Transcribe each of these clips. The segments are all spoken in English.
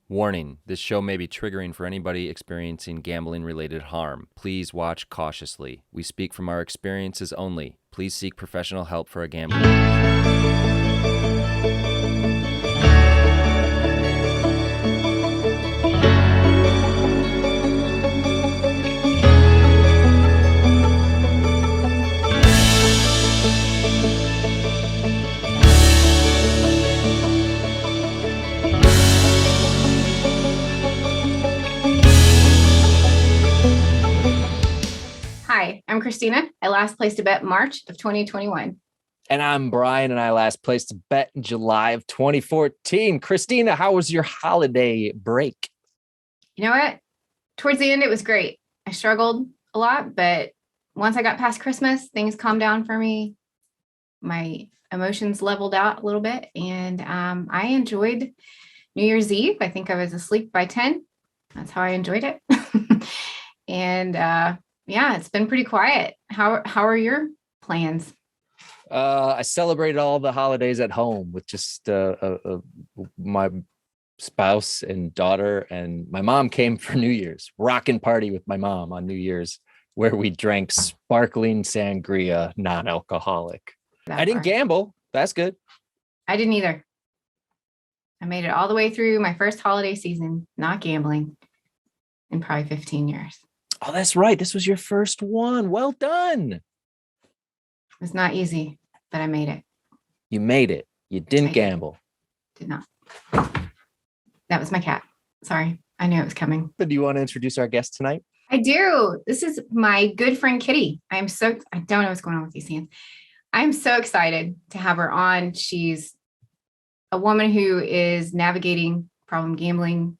Warning, this show may be triggering for anybody experiencing gambling-related harm. Please watch cautiously. We speak from our experiences only. Please seek professional help for a gambling. Hi, I'm Christina. I last placed a bet in March of 2021. And I'm Brian, and I last placed a bet in July of 2014. Christina, how was your holiday break? You know what? Towards the end, it was great. I struggled a lot, but once I got past Christmas, things calmed down for me. My emotions leveled out a little bit, and I enjoyed New Year's Eve. I think I was asleep by 10. That's how I enjoyed it. And yeah, it's been pretty quiet. How are your plans? I celebrated all the holidays at home with just my spouse and daughter, and my mom came for New Year's. Rockin' party with my mom on New Year's, where we drank sparkling sangria, non-alcoholic. I didn't gamble. That's good. I didn't either. I made it all the way through my first holiday season, not gambling, in probably 15 years. Oh, that's right. This was your first one. Well done. It was not easy, but I made it. You made it. You didn't gamble. Did not. That was my cat. Sorry. I knew it was coming. But do you want to introduce our guest tonight? I do. This is my good friend, Kitty. I don't know what's going on with these hands. I'm so excited to have her on. She's a woman who is navigating problem gambling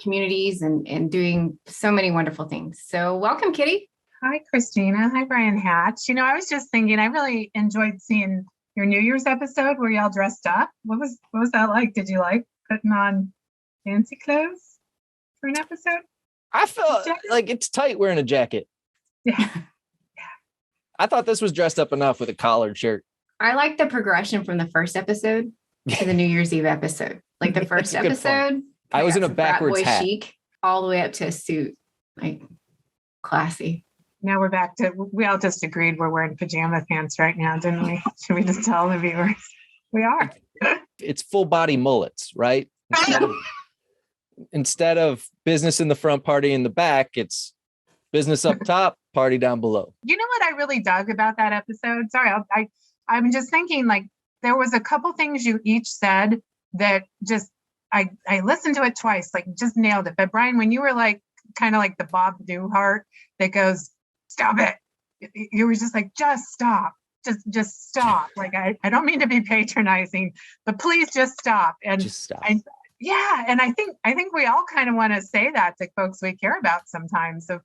communities and doing so many wonderful things. So welcome, Kitty. Hi, Christina. Hi, Brian Hatch. You know, I was just thinking, I really enjoyed seeing your New Year's episode where y'all dressed up. What was that like? Did you like putting on fancy clothes for an episode? I felt like it's tight wearing a jacket. Yeah. I thought this was dressed up enough with a collared shirt. I like the progression from the first episode to the New Year's Eve episode. Like the first episode, I was in a backwards hat. Chic, all the way up to a suit, like classy. Now we're back to, we all just agreed we're wearing pajama pants right now, didn't we? Should we just tell the viewers? We are. It's full body mullets, right? Instead of business in the front, party in the back, it's business up top, party down below. You know what I really dug about that episode? Sorry, I'm just thinking, like, there was a couple things you each said that just, I listened to it twice, like just nailed it. But Brian, when you were like, kind of like the Bob Newhart that goes, stop it. You were just like, just stop. Just stop. Like, I don't mean to be patronizing, but please just stop. And just stop. And I think we all kind of want to say that to folks we care about sometimes. So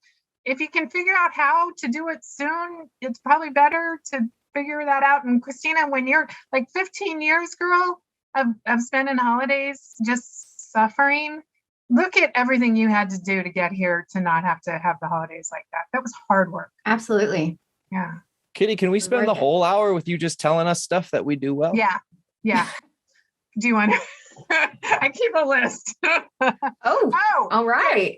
if you can figure out how to do it soon, it's probably better to figure that out. And Christina, when you're like 15 years, girl, of spending holidays just suffering, look at everything you had to do to get here to not have to have the holidays like that. That was hard work. Absolutely. Yeah. Kitty, can we spend the whole hour with you just telling us stuff that we do well? Yeah. Do you want to? I keep a list. Oh, all right.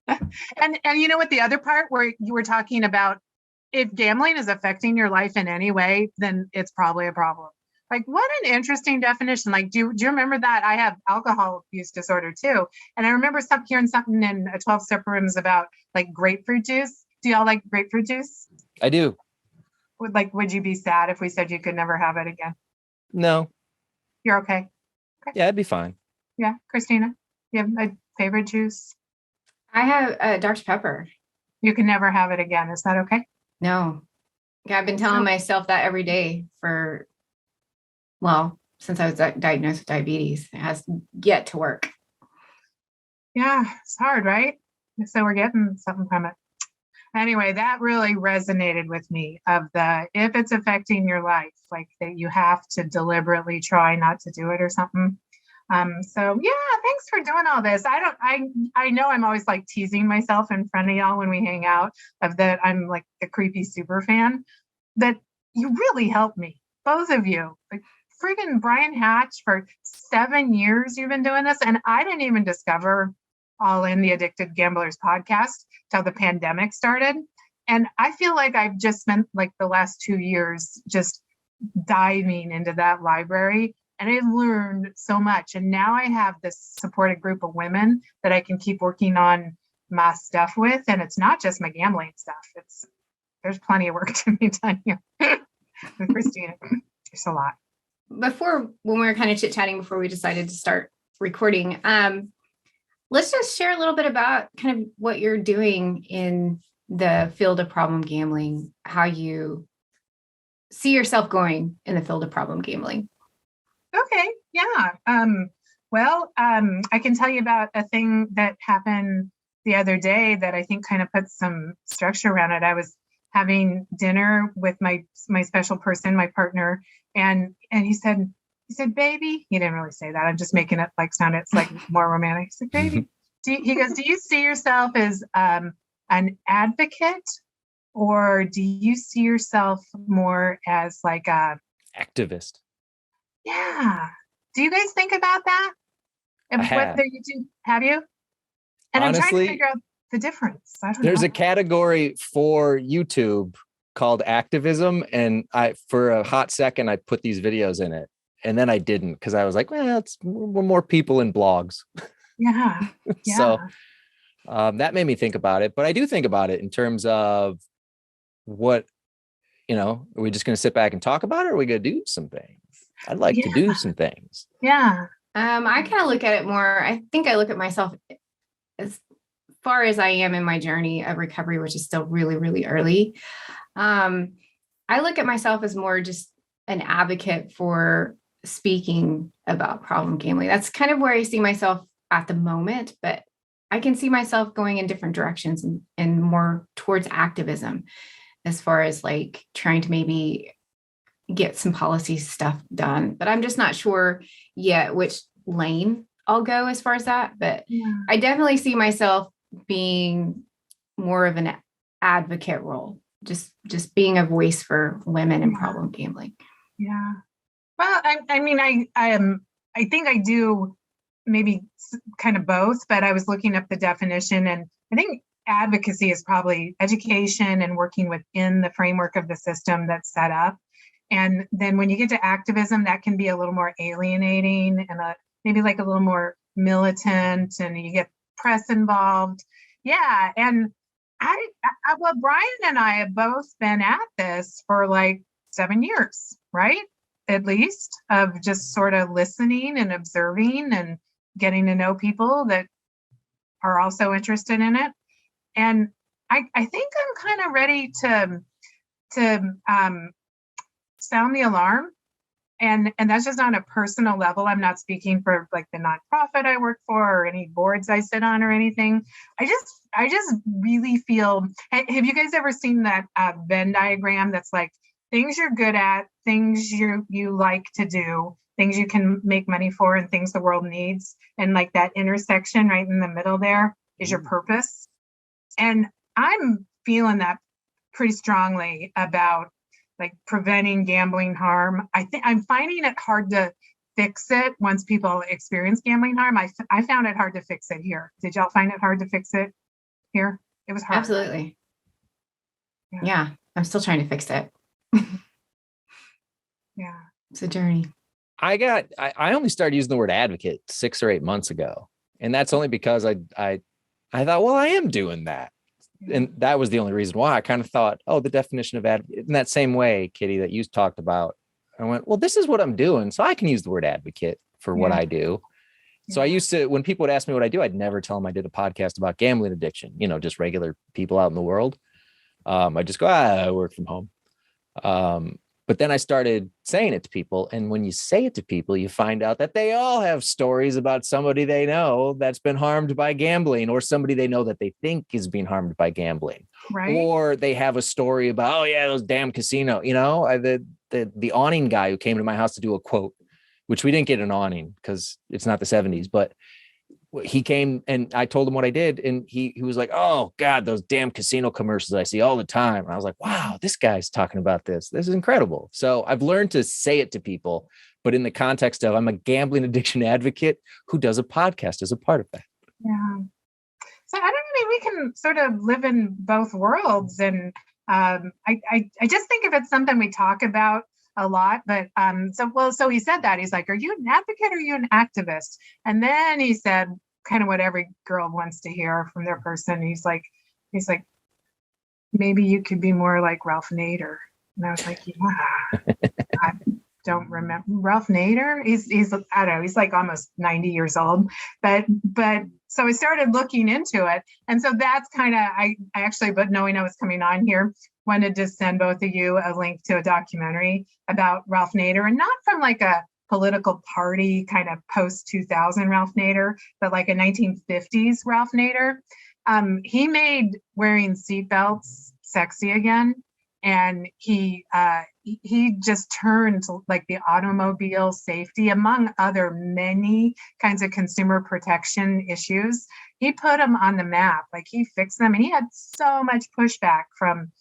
And you know what, the other part where you were talking about, if gambling is affecting your life in any way, then it's probably a problem. Like, what an interesting definition. Like, do you remember that? I have alcohol use disorder too. And I remember hearing something in a 12-step rooms about like grapefruit juice. Do y'all like grapefruit juice? I do. Would you be sad if we said you could never have it again? No. You're okay? Yeah, it'd be fine. Yeah. Christina, you have a favorite juice? I have Dr. Pepper. You can never have it again. Is that okay? No. Yeah, I've been telling myself that every day since I was diagnosed with diabetes. It has yet to work. Yeah, it's hard, right? So we're getting something from it. Anyway, that really resonated with me if it's affecting your life, like that you have to deliberately try not to do it or something. So yeah, thanks for doing all this. I know I'm always like teasing myself in front of y'all when we hang out of that I'm like the creepy super fan, that you really helped me, both of you. Like freaking Brian Hatch, for 7 years you've been doing this. And I didn't even discover All In the Addicted Gamblers podcast till the pandemic started. And I feel like I've just spent like the last 2 years just diving into that library. And I've learned so much. And now I have this supported group of women that I can keep working on my stuff with. And it's not just my gambling stuff. There's plenty of work to be done here with Christina. There's a lot. Before, when we were kind of chit-chatting before we decided to start recording, let's just share a little bit about kind of what you're doing in the field of problem gambling, how you see yourself going in the field of problem gambling. Okay. Yeah. I can tell you about a thing that happened the other day that I think kind of puts some structure around it. I was having dinner with my special person, my partner, and he said, baby, he didn't really say that. I'm just making it like sound, it's like more romantic. He said, baby, he goes, do you see yourself as an advocate, or do you see yourself more as like a activist? Yeah. Do you guys think about that? And whether you do, have you? And honestly, I'm trying to figure out the difference. I don't know. There's a category for YouTube called Activism, and for a hot second I put these videos in it, and then I didn't, because I was like, well, we're more people in blogs. Yeah. So that made me think about it. But I do think about it in terms of what, are we just going to sit back and talk about it, or are we going to do some things? I'd like to do some things. Yeah. I kind of look at it more. I think I look at myself as far as I am in my journey of recovery, which is still really, really early. I look at myself as more just an advocate for speaking about problem gambling. That's kind of where I see myself at the moment, but I can see myself going in different directions and more towards activism, as far as like trying to maybe get some policy stuff done. But I'm just not sure yet which lane I'll go as far as that. But I definitely see myself being more of an advocate role, just being a voice for women in problem gambling. Yeah. Well, I think I do maybe kind of both, but I was looking up the definition, and I think advocacy is probably education and working within the framework of the system that's set up. And then when you get to activism, that can be a little more alienating and maybe like a little more militant, and you get press involved. Yeah. And Brian and I have both been at this for like 7 years, right? At least, of just sort of listening and observing and getting to know people that are also interested in it. And I think I'm kind of ready to sound the alarm. And that's just on a personal level. I'm not speaking for like the nonprofit I work for or any boards I sit on or anything. I just really feel, have you guys ever seen that Venn diagram that's like things you're good at, things you like to do, things you can make money for, and things the world needs? And like that intersection right in the middle there is your purpose. And I'm feeling that pretty strongly about like preventing gambling harm. I think I'm finding it hard to fix it once people experience gambling harm. I found it hard to fix it here. Did y'all find it hard to fix it here? It was hard. Absolutely. Yeah. I'm still trying to fix it. Yeah. It's a journey. I only started using the word advocate 6 or 8 months ago. And that's only because I thought, well, I am doing that. And that was the only reason why. I kind of thought, the definition of advocate, in that same way, Kitty, that you talked about. I went, well, this is what I'm doing, so I can use the word advocate for what I do. So I used to, when people would ask me what I do, I'd never tell them I did a podcast about gambling addiction, just regular people out in the world. I just go, I work from home. But then I started saying it to people. And when you say it to people, you find out that they all have stories about somebody they know that's been harmed by gambling, or somebody they know that they think is being harmed by gambling. Right. Or they have a story about, those damn casino, the awning guy who came to my house to do a quote, which we didn't get an awning because it's not the 70s, but he came and I told him what I did. And he was like, oh God, those damn casino commercials I see all the time. And I was like, wow, this guy's talking about this. This is incredible. So I've learned to say it to people, but in the context of I'm a gambling addiction advocate who does a podcast as a part of that. Yeah. So I don't know, we can sort of live in both worlds. And I just think if it's something we talk about a lot, but so he said that, he's like, are you an advocate or are you an activist? And then he said kind of what every girl wants to hear from their person. He's like, maybe you could be more like Ralph Nader. And I was like, yeah, I don't remember Ralph Nader. He's I don't know, he's like almost 90 years old, but so I started looking into it. And so that's kind of, I actually, but knowing I was coming on here, wanted to send both of you a link to a documentary about Ralph Nader, and not from like a political party kind of post 2000 Ralph Nader, but like a 1950s Ralph Nader. He made wearing seatbelts sexy again. And he just turned to like the automobile safety, among other many kinds of consumer protection issues. He put them on the map, like he fixed them, and he had so much pushback from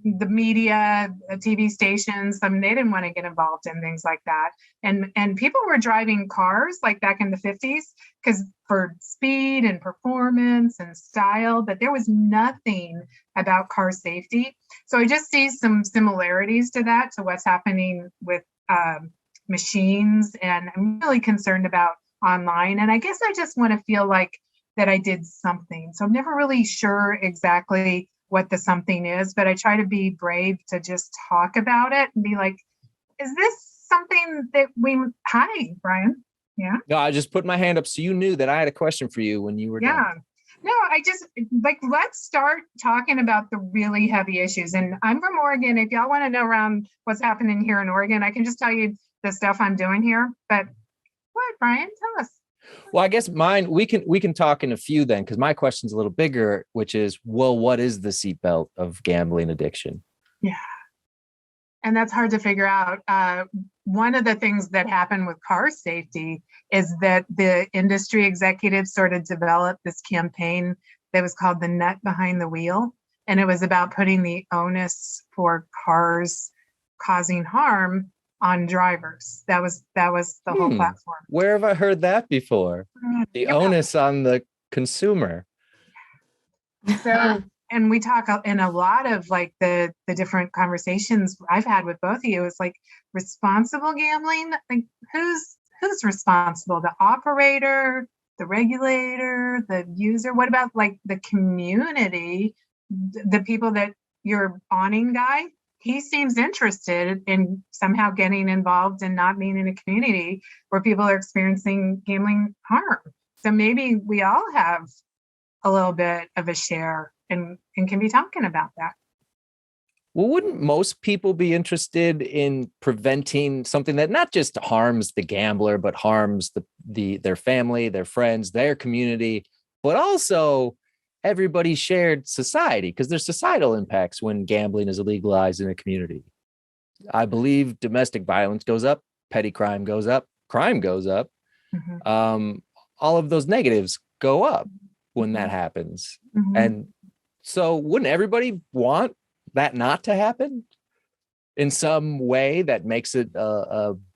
the media, TV stations. I mean, they didn't want to get involved in things like that. And people were driving cars like back in the 50s because for speed and performance and style, but there was nothing about car safety. So I just see some similarities to that, to what's happening with machines. And I'm really concerned about online. And I guess I just want to feel like that I did something. So I'm never really sure exactly what the something is, but I try to be brave to just talk about it and be like, is this something that hi, Brian. Yeah. No, I just put my hand up so you knew that I had a question for you when you were done. No, I just like, let's start talking about the really heavy issues. And I'm from Oregon. If y'all want to know around what's happening here in Oregon, I can just tell you the stuff I'm doing here. But what, Brian, tell us. Well, I guess mine, we can talk in a few then, because my question's a little bigger, which is, well, what is the seatbelt of gambling addiction? Yeah. And that's hard to figure out. One of the things that happened with car safety is that the industry executives sort of developed this campaign that was called the Nut Behind the Wheel. And it was about putting the onus for cars causing harm on drivers. That was the whole platform. Where have I heard that before? The onus on the consumer. So, and we talk in a lot of like the different conversations I've had with both of you, is like responsible gambling. Like who's responsible? The operator, the regulator, the user? What about like the community, the people that your awning guy? He seems interested in somehow getting involved and not being in a community where people are experiencing gambling harm. So maybe we all have a little bit of a share and can be talking about that. Well, wouldn't most people be interested in preventing something that not just harms the gambler, but harms their family, their friends, their community, but also everybody's shared society, because there's societal impacts when gambling is illegalized in a community. I believe domestic violence goes up, petty crime goes up, crime goes up. Mm-hmm. All of those negatives go up when that happens. Mm-hmm. And so wouldn't everybody want that not to happen in some way that makes it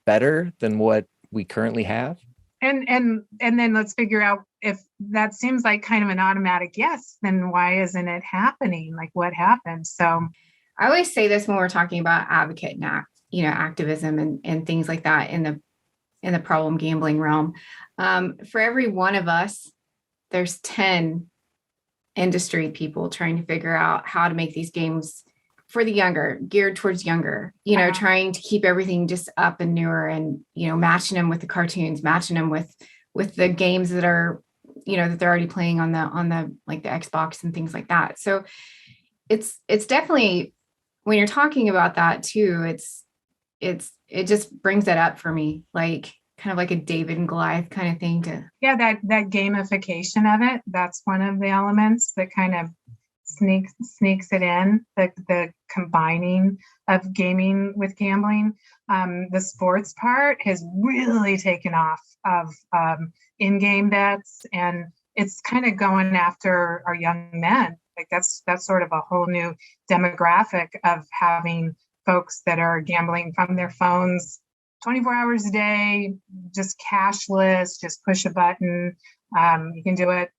better than what we currently have? And then let's figure out, if that seems like kind of an automatic yes, then why isn't it happening? Like what happened? So I always say this when we're talking about advocate and activism and things like that in the problem gambling realm. For every one of us, there's 10 industry people trying to figure out how to make these games for the younger, geared towards younger, trying to keep everything just up and newer and, matching them with the cartoons, matching them with the games that are, that they're already playing on the like the Xbox and things like that. So it's definitely, when you're talking about that too, it just brings that up for me, like kind of like a David and Goliath kind of thing that gamification of it. That's one of the elements that kind of sneaks it in, the combining of gaming with gambling. The sports part has really taken off of in-game bets, and it's kind of going after our young men. Like that's sort of a whole new demographic of having folks that are gambling from their phones 24 hours a day, just cashless, just push a button. You can do it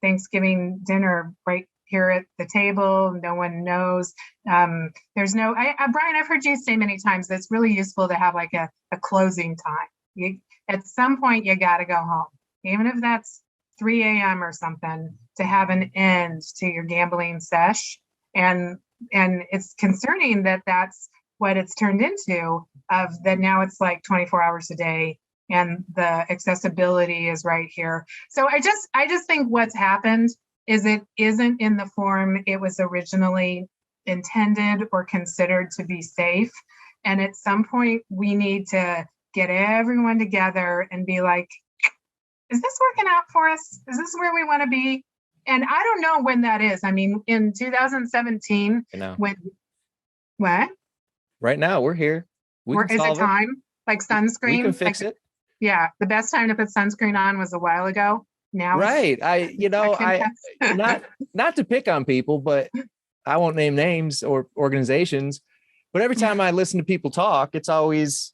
Thanksgiving dinner right here at the table. No one knows. There's no, Brian, I've heard you say many times that it's really useful to have like a closing time. At some point, you got to go home, even if that's 3 a.m. or something, to have an end to your gambling sesh. And it's concerning that that's what it's turned into, of that now it's like 24 hours a day and the accessibility is right here. So I just think what's happened is it isn't in the form it was originally intended or considered to be safe. And at some point we need to get everyone together and be like, is this working out for us? Is this where we want to be? And I don't know when that is. I mean, in 2017, when what? Right now, we're here. Is it time? Like sunscreen? We can fix it. Yeah, the best time to put sunscreen on was a while ago. Now, right? Not to pick on people, but I won't name names or organizations. But every time I listen to people talk, it's always,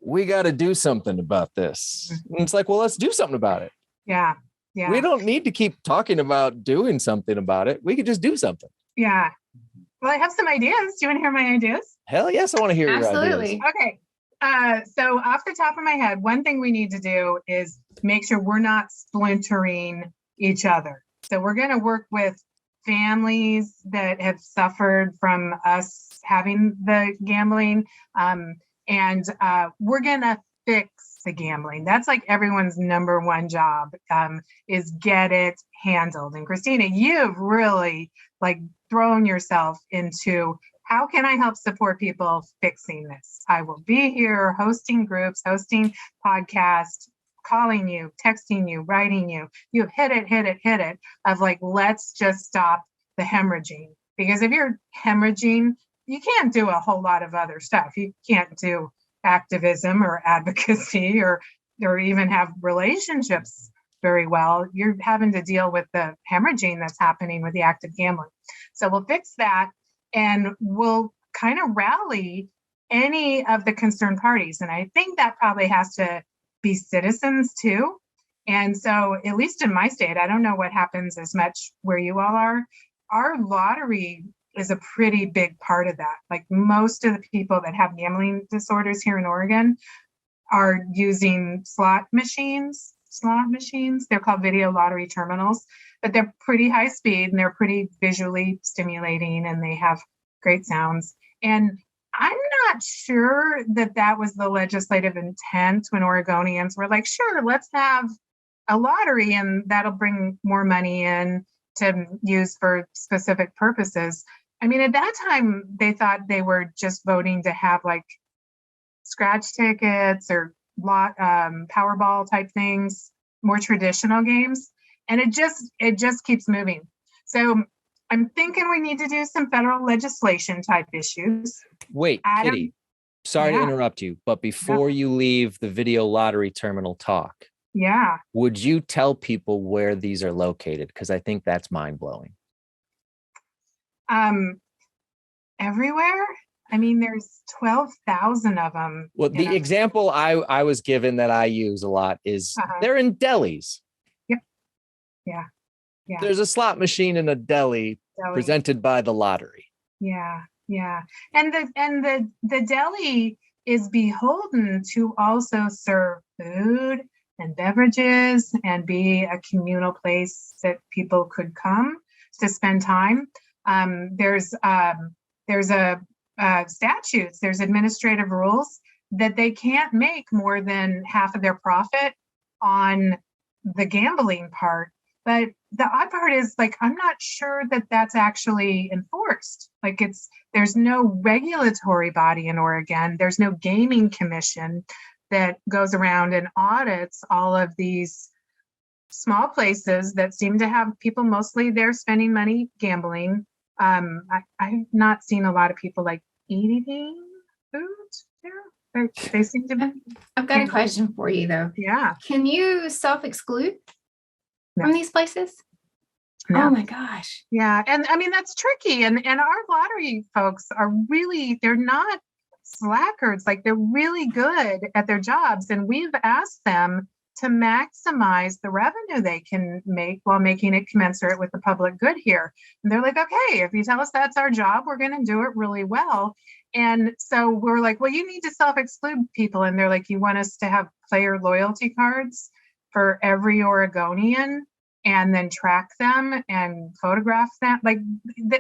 we got to do something about this. And it's like, well, let's do something about it. Yeah. Yeah. We don't need to keep talking about doing something about it. We could just do something. Yeah. Well, I have some ideas. Do you want to hear my ideas? Hell yes, I want to hear your ideas. Okay. So off the top of my head, one thing we need to do is make sure we're not splintering each other. So we're going to work with families that have suffered from us having the gambling. And we're going to fix the gambling. That's like everyone's number one job, is get it handled. And Christina, you've really like thrown yourself into, how can I help support people fixing this? I will be here hosting groups, hosting podcasts, calling you, texting you, writing you. You hit it of like, let's just stop the hemorrhaging. Because if you're hemorrhaging, you can't do a whole lot of other stuff. You can't do activism or advocacy or even have relationships very well. You're having to deal with the hemorrhaging that's happening with the active gambling. So we'll fix that, and we'll kind of rally any of the concerned parties. And I think that probably has to be citizens too. And so at least in my state, I don't know what happens as much where you all are. Our lottery is a pretty big part of that. Like most of the people that have gambling disorders here in Oregon are using slot machines. They're called video lottery terminals, but they're pretty high speed and they're pretty visually stimulating and they have great sounds. And I'm not sure that was the legislative intent when Oregonians were like, sure, let's have a lottery and that'll bring more money in to use for specific purposes. I mean, at that time, they thought they were just voting to have like scratch tickets or Powerball type things, more traditional games. And it just keeps moving. So I'm thinking we need to do some federal legislation type issues. Wait, Kitty, sorry to interrupt you, but before you leave the video lottery terminal talk, would you tell people where these are located? Because I think that's mind blowing. Everywhere. I mean, there's 12,000 of them. Well, the example I was given that I use a lot is they're in delis. Yep. Yeah. There's a slot machine in a deli presented by the lottery. Yeah. And the deli is beholden to also serve food and beverages and be a communal place that people could come to spend time. There's statutes, there's administrative rules that they can't make more than half of their profit on the gambling part. But the odd part is, like, I'm not sure that that's actually enforced. Like, there's no regulatory body in Oregon. There's no gaming commission that goes around and audits all of these small places that seem to have people mostly there spending money gambling. I've not seen a lot of people like eating food there. They seem to be. I've got a question for you though. Yeah. Can you self-exclude No. from these places? No. Oh my gosh. Yeah. And I mean, that's tricky. And our lottery folks are really, they're not slackers. Like they're really good at their jobs. And we've asked them to maximize the revenue they can make while making it commensurate with the public good here. And they're like, okay, if you tell us that's our job, we're going to do it really well. And so we're like, well, you need to self-exclude people. And they're like, you want us to have player loyalty cards for every Oregonian and then track them and photograph them? Like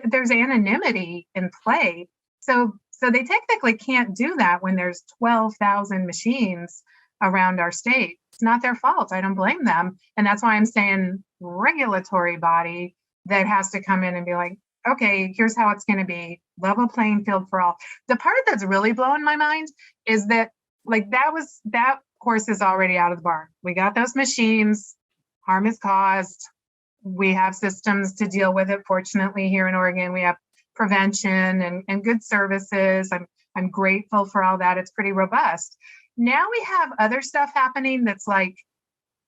there's anonymity in play. So they technically can't do that when there's 12,000 machines around our state. It's not their fault. I don't blame them. And that's why I'm saying regulatory body that has to come in and be like, okay, here's how it's going to be, level playing field for all. The part that's really blowing my mind is that like that horse is already out of the barn. We got those machines, harm is caused. We have systems to deal with it. Fortunately, here in Oregon, we have prevention and good services. I'm grateful for all that. It's pretty robust. Now we have other stuff happening that's like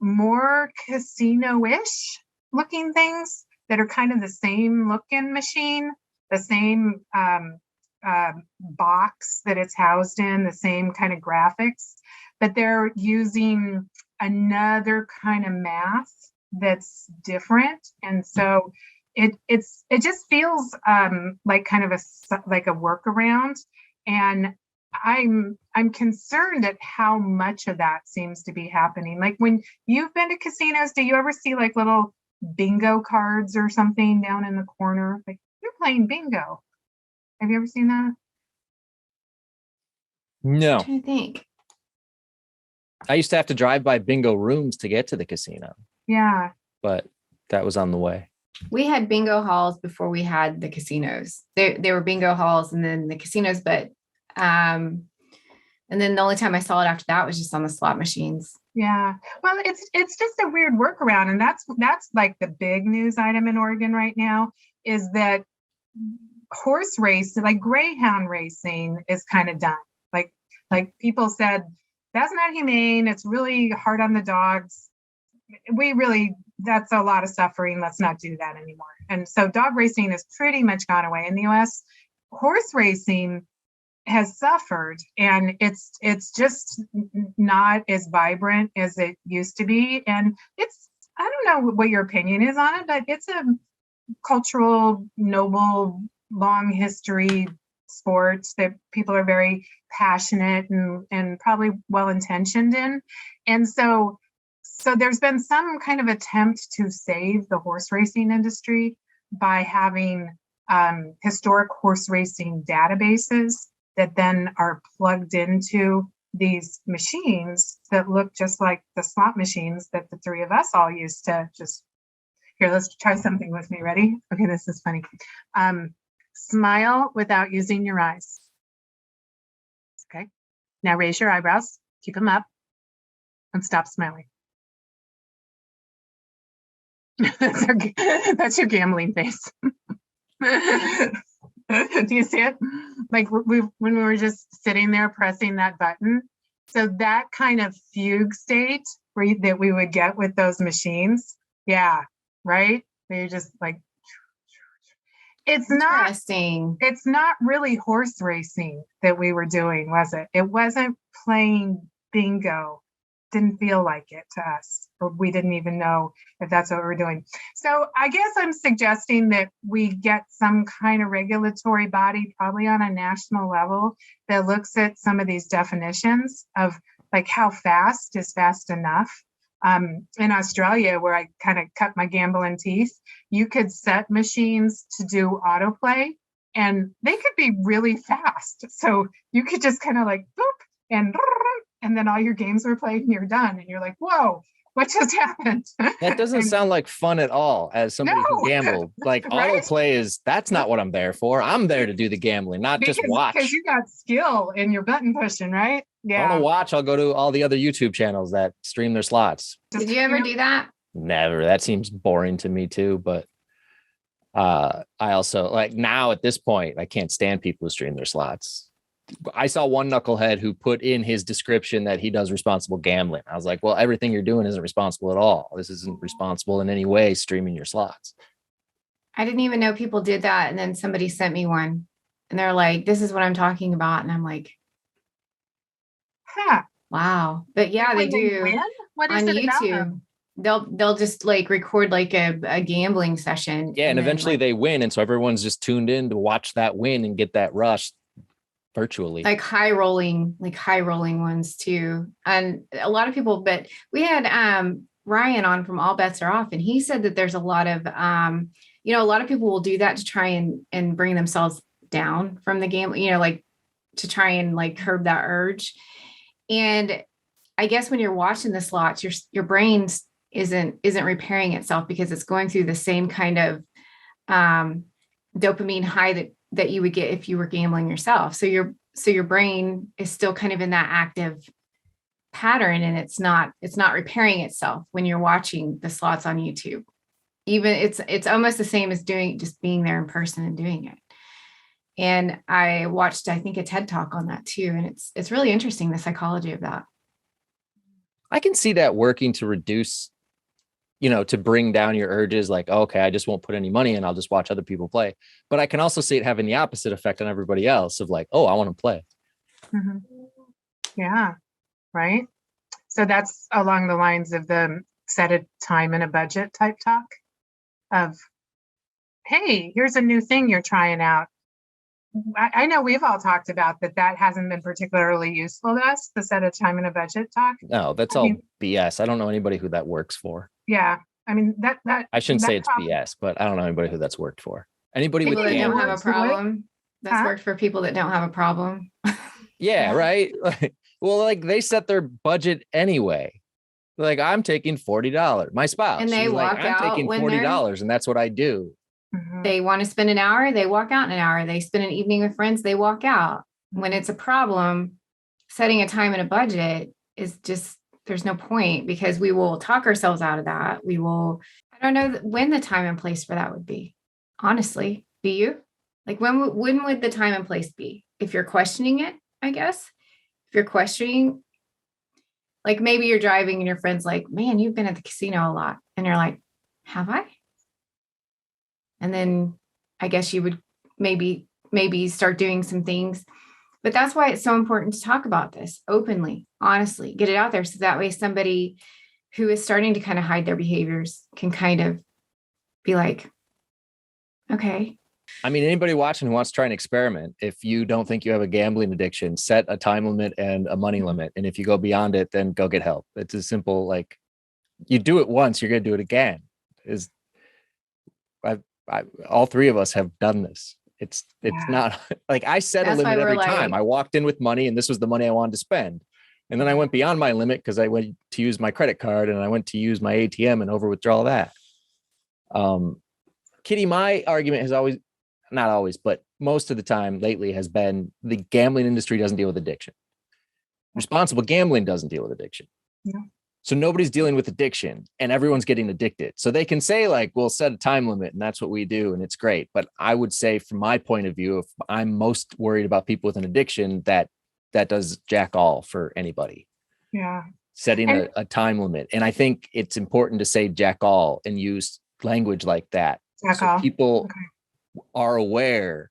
more casino-ish looking things that are kind of the same looking machine, the same box that it's housed in, the same kind of graphics, but they're using another kind of math that's different. And so it just feels like kind of like a workaround. And I'm concerned at how much of that seems to be happening. Like when you've been to casinos, do you ever see like little bingo cards or something down in the corner? Like you're playing bingo. Have you ever seen that? No. I think. I used to have to drive by bingo rooms to get to the casino, Yeah. but that was on the way. We had bingo halls before we had the casinos. There were bingo halls and then the casinos, but and then the only time I saw it after that was just on the slot machines. Yeah. Well, it's just a weird workaround. And that's like the big news item in Oregon right now is that horse racing, like greyhound racing, is kind of done. Like people said, that's not humane. It's really hard on the dogs. That's a lot of suffering. Let's not do that anymore. And so dog racing has pretty much gone away. In the US, horse racing has suffered, and it's just not as vibrant as it used to be. And I don't know what your opinion is on it, but it's a cultural, noble, long history sport that people are very passionate and probably well-intentioned in. And so there's been some kind of attempt to save the horse racing industry by having historic horse racing databases that then are plugged into these machines that look just like the slot machines that the three of us all used to just, here, let's try something with me. Ready? Okay, this is funny. Smile without using your eyes. Okay. Now raise your eyebrows, keep them up, and stop smiling. That's your gambling face. Do you see it? Like when we were just sitting there pressing that button. So that kind of fugue state that we would get with those machines. Yeah, right? They're just like, it's not really horse racing that we were doing, was it? It wasn't playing bingo. Didn't feel like it to us, or we didn't even know if that's what we're doing. So I guess I'm suggesting that we get some kind of regulatory body, probably on a national level, that looks at some of these definitions of like how fast is fast enough. In Australia, where I kind of cut my gambling teeth, you could set machines to do autoplay and they could be really fast. So you could just kind of like boop and then all your games were played and you're done. And you're like, whoa, what just happened? That doesn't sound like fun at all as somebody who gambled. Like Right? autoplay that's not what I'm there for. I'm there to do the gambling, not just watch. Because you got skill in your button pushing, right? I want to watch. I'll go to all the other YouTube channels that stream their slots. Did you ever do that? Never. That seems boring to me too. But I also like now at this point, I can't stand people who stream their slots. I saw one knucklehead who put in his description that he does responsible gambling. I was like, well, everything you're doing isn't responsible at all. This isn't responsible in any way, streaming your slots. I didn't even know people did that. And then somebody sent me one and they're like, this is what I'm talking about. And I'm like, Huh. wow. But yeah, they When do win? What is on it about YouTube. them? They'll just like record like a gambling session. Yeah. And then, eventually like, they win. And so everyone's just tuned in to watch that win and get that rush virtually. like high rolling ones too. And a lot of people, but we had Ryan on from All Bets Are Off, and he said that there's a lot of a lot of people will do that to try and bring themselves down from the game, like to try and like curb that urge. And I guess when you're watching the slots, your brain isn't repairing itself because it's going through the same kind of dopamine high that you would get if you were gambling yourself. So your brain is still kind of in that active pattern, and it's not repairing itself when you're watching the slots on YouTube. Even it's almost the same as just being there in person and doing it. And I watched, I think, a TED Talk on that too. And it's really interesting, the psychology of that. I can see that working to reduce, to bring down your urges, like, okay, I just won't put any money in, I'll just watch other people play. But I can also see it having the opposite effect on everybody else of like, oh, I want to play. Mm-hmm. Yeah. Right. So that's along the lines of the set a time and a budget type talk of, hey, here's a new thing you're trying out. I know we've all talked about that hasn't been particularly useful to us, the set a time and a budget talk. No, that's all BS. I don't know anybody who that works for. Yeah. I mean, that I shouldn't say it's BS, but I don't know anybody who that's worked for. Anybody People with that don't have a works, problem. That's worked for people that don't have a problem. Yeah, right. Well, like they set their budget anyway. Like, I'm taking $40. My spouse. And they she's walk like, out I'm taking when $40, and that's what I do. They want to spend an hour, they walk out in an hour. They spend an evening with friends, they walk out. When it's a problem, setting a time and a budget is just, there's no point, because we will talk ourselves out of that. I don't know when the time and place for that would be. Honestly, do you? Like when would the time and place be? If you're questioning it, I guess. If you're questioning, like maybe you're driving and your friend's like, man, you've been at the casino a lot. And you're like, have I? And then I guess you would maybe start doing some things. But that's why it's so important to talk about this openly, honestly, get it out there. So that way somebody who is starting to kind of hide their behaviors can kind of be like, okay. I mean, anybody watching who wants to try an experiment, if you don't think you have a gambling addiction, set a time limit and a money limit. And if you go beyond it, then go get help. It's as simple, like you do it once, you're going to do it again. All three of us have done this. It's not like I set a limit every time. I walked in with money and this was the money I wanted to spend. And then I went beyond my limit because I went to use my credit card and I went to use my ATM and over withdraw that. Kitty, my argument has always, not always, but most of the time lately has been the gambling industry doesn't deal with addiction. Responsible gambling doesn't deal with addiction. Yeah. So nobody's dealing with addiction and everyone's getting addicted. So they can say like, we'll set a time limit and that's what we do. And it's great. But I would say from my point of view, if I'm most worried about people with an addiction, that does jack all for anybody. Yeah. Setting a time limit. And I think it's important to say jack all and use language like that. So people are aware.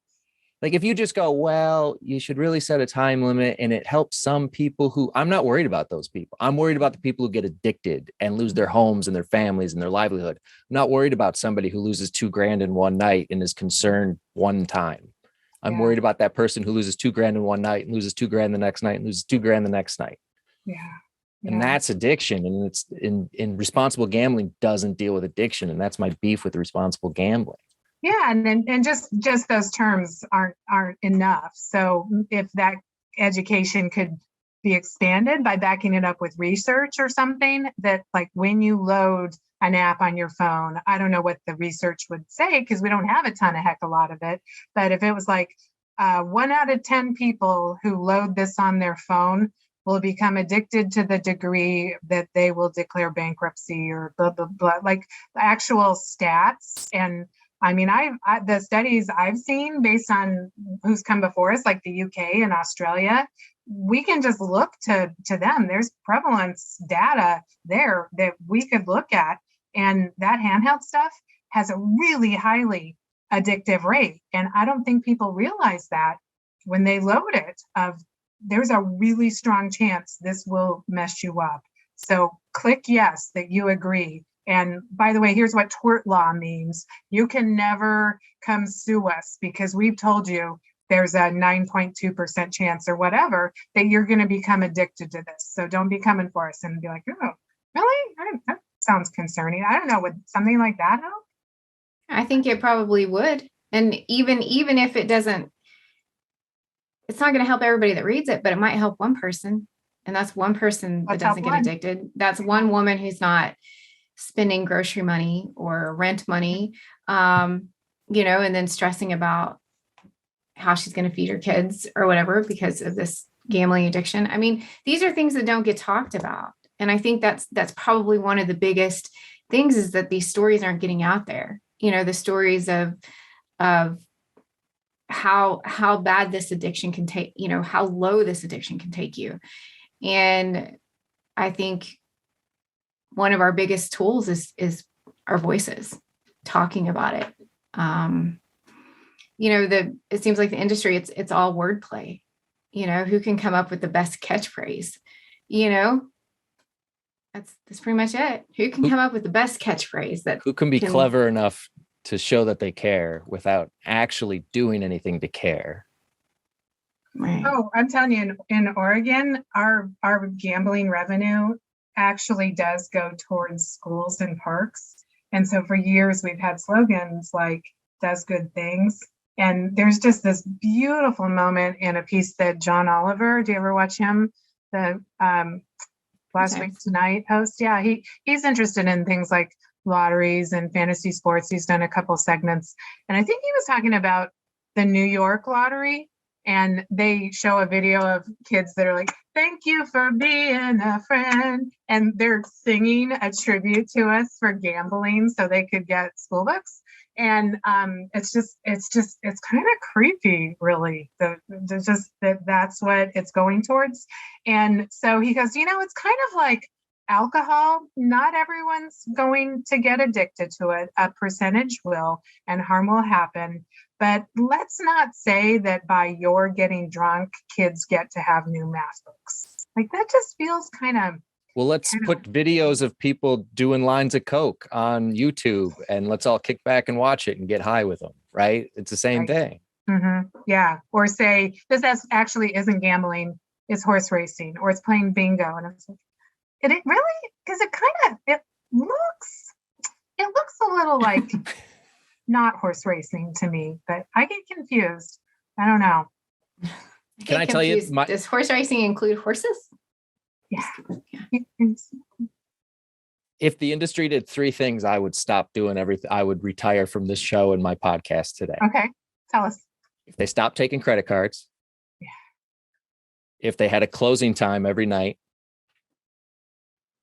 Like if you just go, well, you should really set a time limit and it helps some people who, I'm not worried about those people. I'm worried about the people who get addicted and lose their homes and their families and their livelihood. I'm not worried about somebody who loses $2,000 in one night and is concerned one time. I'm worried about that person who loses $2,000 in one night and loses $2,000 the next night and loses $2,000 the next night. Yeah. And that's addiction. And it's in responsible gambling doesn't deal with addiction. And that's my beef with responsible gambling. Yeah, and just those terms aren't enough. So if that education could be expanded by backing it up with research or something, that like when you load an app on your phone, I don't know what the research would say because we don't have a lot of it. But if it was like 1 out of 10 people who load this on their phone will become addicted to the degree that they will declare bankruptcy or blah, blah, blah, like the actual stats and I mean, the studies I've seen based on who's come before us, like the UK and Australia, we can just look to them. There's prevalence data there that we could look at. And that handheld stuff has a really highly addictive rate. And I don't think people realize that when they load it, there's a really strong chance this will mess you up. So click yes that you agree. And by the way, here's what tort law means. You can never come sue us because we've told you there's a 9.2% chance or whatever that you're going to become addicted to this. So don't be coming for us and be like, oh, really? That sounds concerning. I don't know. Would something like that help? I think it probably would. And even if it doesn't, it's not going to help everybody that reads it, but it might help one person. And that's one person that doesn't get addicted. That's one woman who's not spending grocery money or rent money, and then stressing about how she's going to feed her kids or whatever because of this gambling addiction. I mean, these are things that don't get talked about. And I think that's probably one of the biggest things is that these stories aren't getting out there. The stories of how bad this addiction can take, how low this addiction can take you. And I think one of our biggest tools is our voices talking about it. It seems like the industry, it's all wordplay, who can come up with the best catchphrase, that's pretty much it. Who can come up with the best catchphrase who can be clever enough to show that they care without actually doing anything to care. Right. Oh, I'm telling you, in Oregon, our gambling revenue actually does go towards schools and parks. And so for years, we've had slogans like does good things. And there's just this beautiful moment in a piece that John Oliver, do you ever watch him? The Last Week Tonight host? Yeah, he's interested in things like lotteries and fantasy sports. He's done a couple segments. And I think he was talking about the New York lottery. And they show a video of kids that are like, thank you for being a friend. And they're singing a tribute to us for gambling so they could get school books. And it's kind of creepy, really. That's what it's going towards. And so he goes, it's kind of like alcohol. Not everyone's going to get addicted to it. A percentage will, and harm will happen. But let's not say that by your getting drunk, kids get to have new math books. Like that just feels kind of. Well, let's put videos of people doing lines of Coke on YouTube and let's all kick back and watch it and get high with them, right? It's the same thing. Mm-hmm. Yeah. Or say this actually isn't gambling, it's horse racing, or it's playing bingo. And it's like, it really? Because it looks a little like not horse racing to me, but I get confused. I don't know. Can I tell you? Does horse racing include horses? Yeah. If the industry did three things, I would stop doing everything. I would retire from this show and my podcast today. Okay. Tell us. If they stopped taking credit cards. Yeah. If they had a closing time every night.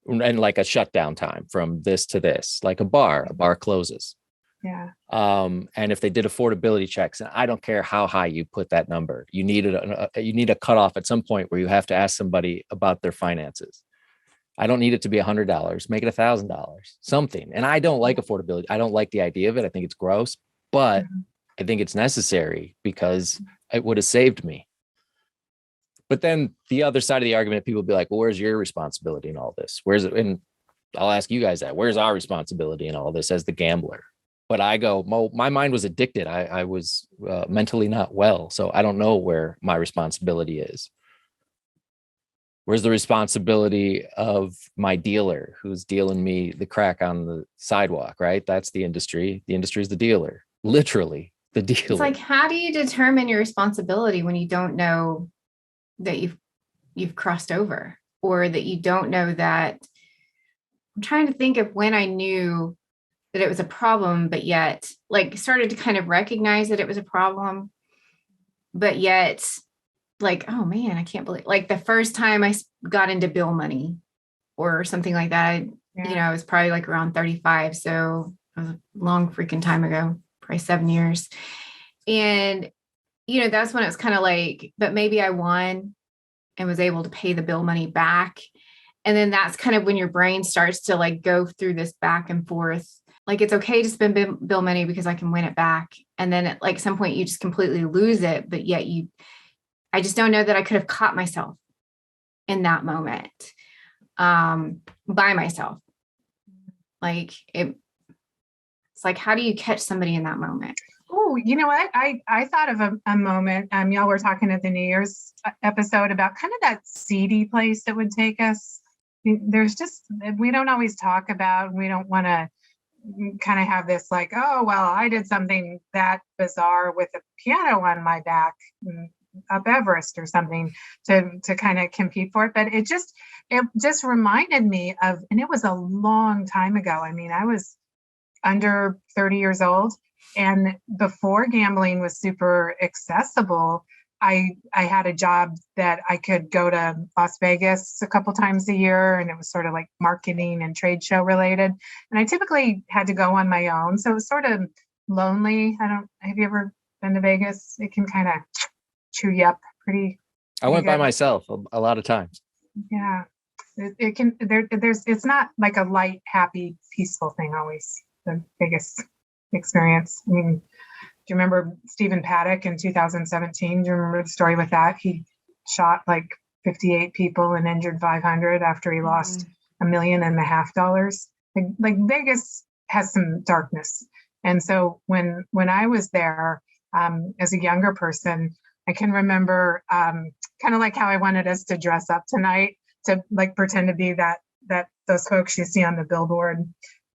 And like a shutdown time from this to this, like a bar closes. Yeah. And if they did affordability checks, and I don't care how high you put that number, you need a cutoff at some point where you have to ask somebody about their finances. I don't need it to be $100, make it $1,000, something. And I don't like affordability. I don't like the idea of it. I think it's gross, but I think it's necessary because it would have saved me. But then the other side of the argument, people be like, well, where's your responsibility in all this? Where's it? And I'll ask you guys that. Where's our responsibility in all this as the gambler? But I go, my mind was addicted. I was mentally not well. So I don't know where my responsibility is. Where's the responsibility of my dealer who's dealing me the crack on the sidewalk, right? That's the industry. The industry is the dealer, literally the dealer. It's like, how do you determine your responsibility when you don't know that you've crossed over, or that you don't know that? I'm trying to think of when I knew that it was a problem, but yet like started to kind of recognize that it was a problem, but yet like, oh man, I can't believe, like the first time I got into bill money or something like that, I was probably like around 35. So it was a long freaking time ago, probably 7 years. And, that's when it was kind of like, but maybe I won and was able to pay the bill money back. And then that's kind of when your brain starts to like go through this back and forth. Like, it's okay to spend bill money because I can win it back. And then at like some point you just completely lose it. But yet I just don't know that I could have caught myself in that moment by myself. Like it's like, how do you catch somebody in that moment? Oh, you know what? I thought of a moment. Y'all were talking at the New Year's episode about kind of that seedy place that would take us. There's just, we don't always talk about, we don't want to kind of have this like, oh, well, I did something that bizarre with a piano on my back up Everest or something to kind of compete for it. But it just reminded me of, and it was a long time ago. I mean, I was under 30 years old. And before gambling was super accessible, I had a job that I could go to Las Vegas a couple times a year, and it was sort of like marketing and trade show related. And I typically had to go on my own. So it was sort of lonely. Have you ever been to Vegas? It can kind of chew you up pretty. I went good. by myself a lot of times. Yeah. It can, it's not like a light, happy, peaceful thing always, the Vegas experience. I mean, do you remember Stephen Paddock in 2017? Do you remember the story with that? He shot like 58 people and injured 500 after he lost $1.5 million. Like Vegas has some darkness. And so when I was there as a younger person, I can remember kind of like how I wanted us to dress up tonight to like pretend to be that those folks you see on the billboard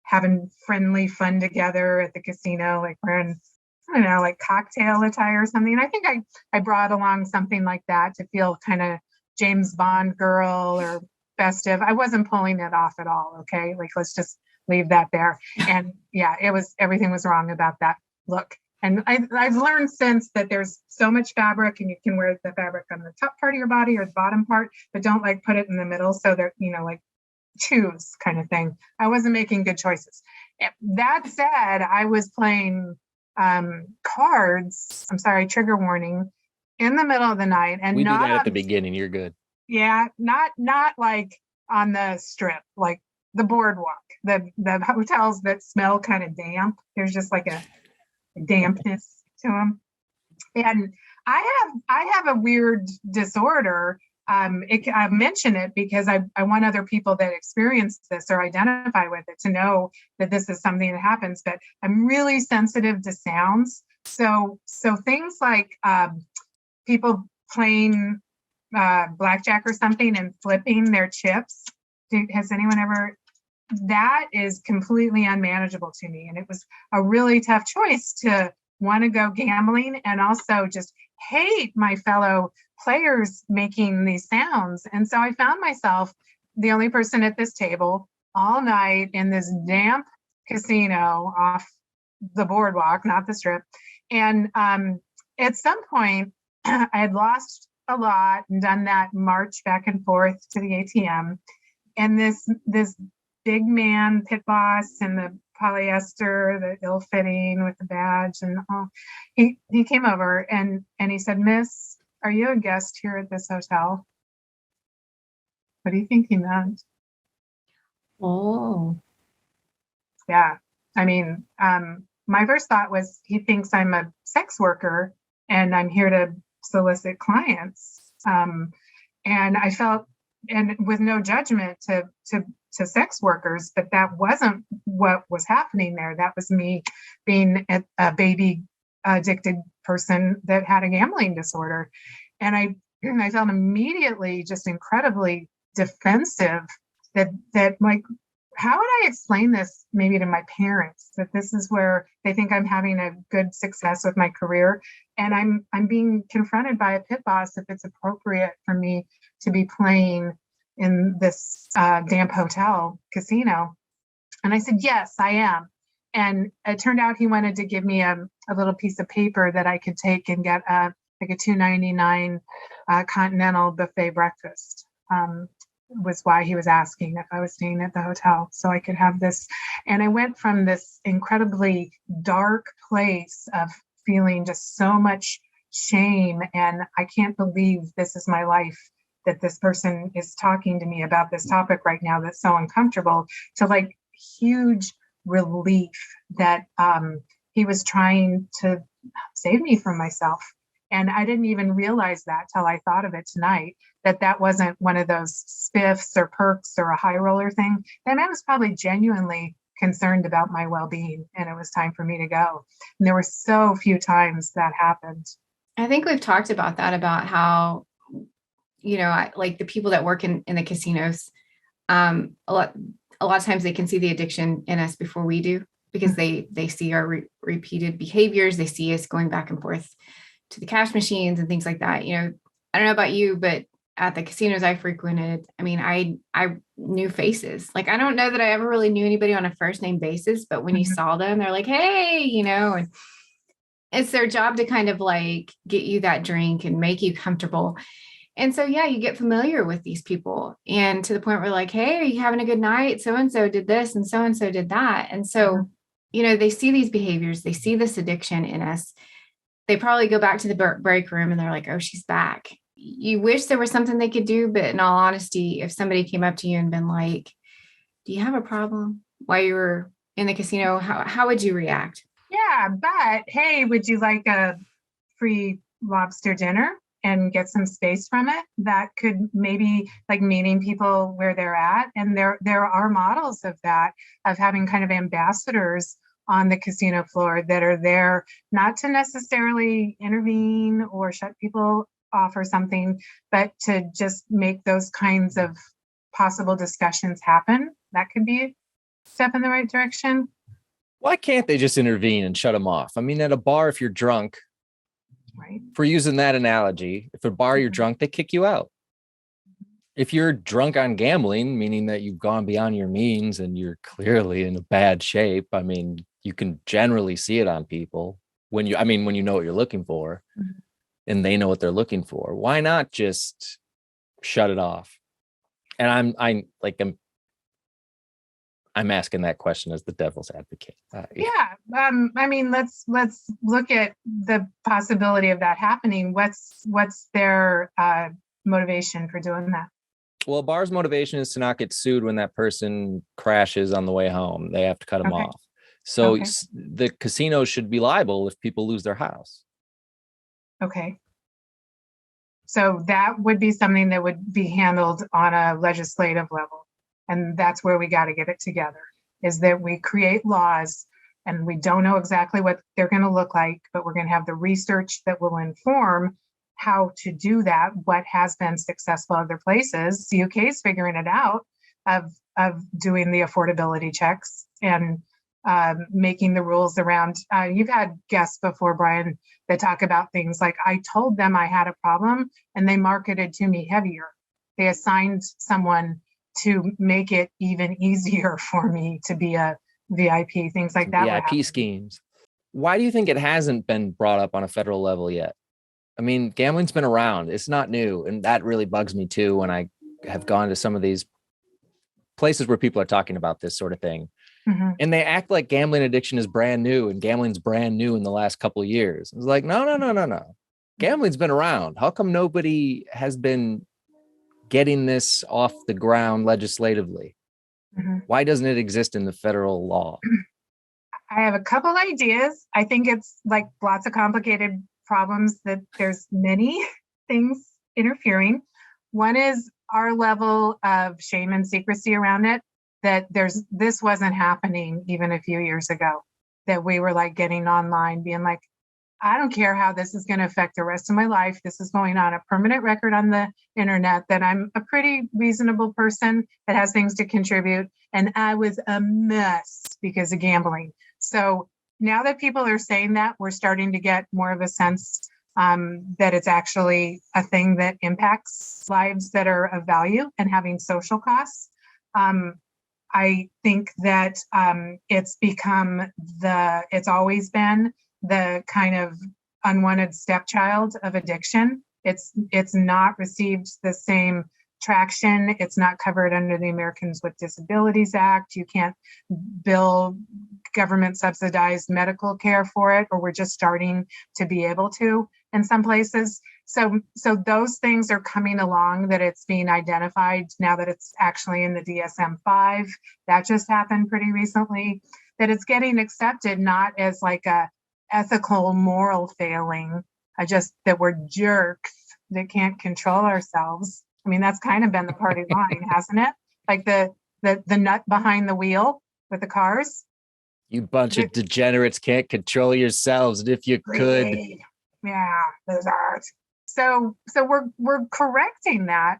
having friendly fun together at the casino, like wearing, I don't know, like cocktail attire or something. And I think I brought along something like that to feel kind of James Bond girl or festive. I wasn't pulling it off at all. Okay. Like, let's just leave that there. And yeah, everything was wrong about that look. And I've learned since that there's so much fabric and you can wear the fabric on the top part of your body or the bottom part, but don't like put it in the middle. So that, like, choose kind of thing. I wasn't making good choices. That said, I was playing cards. I'm sorry, trigger warning, in the middle of the night, and We do not that at the beginning. You're good. Yeah, not like on the strip, like the boardwalk, the hotels that smell kind of damp. There's just like a dampness to them. And I have a weird disorder. I mention it because I want other people that experience this or identify with it to know that this is something that happens, but I'm really sensitive to sounds. So things like people playing blackjack or something and flipping their chips. Has anyone ever? That is completely unmanageable to me. And it was a really tough choice to want to go gambling and also just hate my fellow players making these sounds. And so I found myself the only person at this table all night in this damp casino off the boardwalk, not the strip. And at some point, I had lost a lot and done that march back and forth to the ATM. And this big man, pit boss, and the polyester, the ill-fitting with the badge, and all, he came over and he said, "Miss, are you a guest here at this hotel?" What do you think he meant? Oh, yeah. I mean, my first thought was he thinks I'm a sex worker and I'm here to solicit clients. And I felt, and with no judgment to sex workers, but that wasn't what was happening there. That was me being a baby addicted person that had a gambling disorder. And I felt immediately just incredibly defensive that like, how would I explain this maybe to my parents, that this is where they think I'm having a good success with my career, and I'm being confronted by a pit boss if it's appropriate for me to be playing in this damp hotel casino. And I said, yes, I am. And it turned out he wanted to give me a little piece of paper that I could take and get like a $2.99 continental buffet breakfast. was why he was asking if I was staying at the hotel so I could have this. And I went from this incredibly dark place of feeling just so much shame and I can't believe this is my life, that this person is talking to me about this topic right now that's so uncomfortable, to like huge relief that he was trying to save me from myself. And I didn't even realize that till I thought of it tonight, that wasn't one of those spiffs or perks or a high roller thing. That man was probably genuinely concerned about my well-being, and it was time for me to go. And there were so few times that happened. I think we've talked about that, about how, like the people that work in the casinos, a lot of times they can see the addiction in us before we do, because they see our repeated behaviors. They see us going back and forth to the cash machines and things like that. I don't know about you, but at the casinos I frequented, I mean, I knew faces. Like, I don't know that I ever really knew anybody on a first name basis, but when you saw them, they're like, hey, and it's their job to kind of like get you that drink and make you comfortable. And so, yeah, you get familiar with these people, and to the point where like, hey, are you having a good night? So-and-so did this and so did that. And so, they see these behaviors, they see this addiction in us. They probably go back to the break room and they're like, oh, she's back. You wish there was something they could do. But in all honesty, if somebody came up to you and been like, do you have a problem while you were in the casino? How would you react? Yeah, but hey, would you like a free lobster dinner and get some space from it? That could maybe like meeting people where they're at. And there are models of that, of having kind of ambassadors on the casino floor that are there not to necessarily intervene or shut people off or something, but to just make those kinds of possible discussions happen. That could be a step in the right direction. Why can't they just intervene and shut them off? I mean, at a bar, if you're drunk, right? For using that analogy, if at a bar you're drunk, they kick you out. If you're drunk on gambling, meaning that you've gone beyond your means and you're clearly in a bad shape, I mean, you can generally see it on people when you know what you're looking for, and they know what they're looking for. Why not just shut it off? And I'm asking that question as the devil's advocate. I mean, let's look at the possibility of that happening. What's their motivation for doing that? Well, a bar's motivation is to not get sued when that person crashes on the way home. They have to cut them off. So the casino should be liable if people lose their house. Okay. So that would be something that would be handled on a legislative level. And that's where we got to get it together, is that we create laws, and we don't know exactly what they're going to look like, but we're going to have the research that will inform how to do that, what has been successful other places. The UK is figuring it out, of doing the affordability checks and making the rules around. You've had guests before, Brian, that talk about things like, I told them I had a problem and they marketed to me heavier. They assigned someone to make it even easier for me to be a VIP, things like that. VIP schemes. Why do you think it hasn't been brought up on a federal level yet? I mean, gambling's been around. It's not new. And that really bugs me too when I have gone to some of these places where people are talking about this sort of thing. Mm-hmm. And they act like gambling addiction is brand new and gambling's brand new in the last couple of years. It's like, no. Gambling's been around. How come nobody has been getting this off the ground legislatively? Mm-hmm. Why doesn't it exist in the federal law? I have a couple ideas. I think it's like lots of complicated problems, that there's many things interfering. One is our level of shame and secrecy around it, that this wasn't happening even a few years ago, that we were like getting online being like, I don't care how this is going to affect the rest of my life. This is going on a permanent record on the internet that I'm a pretty reasonable person that has things to contribute. And I was a mess because of gambling. So now that people are saying that, we're starting to get more of a sense that it's actually a thing that impacts lives that are of value and having social costs. I think that it's always been the kind of unwanted stepchild of addiction. It's not received the same traction. It's not covered under the Americans with Disabilities Act. You can't bill government subsidized medical care for it, or we're just starting to be able to in some places. So those things are coming along, that it's being identified now that it's actually in the DSM-5. That just happened pretty recently, that it's getting accepted not as like a ethical, moral failing, just that we're jerks that can't control ourselves. I mean, that's kind of been the party line, hasn't it? Like the nut behind the wheel with the cars. You bunch of degenerates can't control yourselves. And if you could. Yeah, those are. So we're correcting that.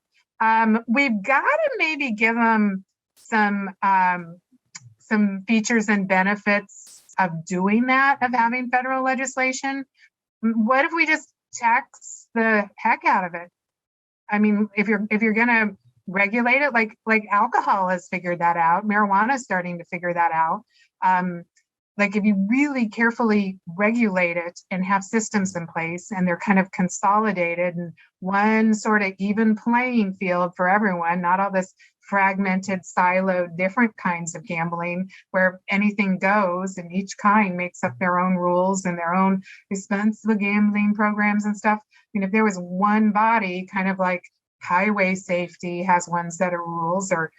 We've got to maybe give them some features and benefits of doing that, of having federal legislation. What if we just tax the heck out of it? I mean, if you're gonna regulate it, like alcohol has figured that out, marijuana is starting to figure that out. Like if you really carefully regulate it and have systems in place, and they're kind of consolidated and one sort of even playing field for everyone, not all this fragmented, siloed, different kinds of gambling where anything goes and each kind makes up their own rules and their own responsible gambling programs and stuff. I mean, if there was one body, kind of like highway safety has one set of rules, or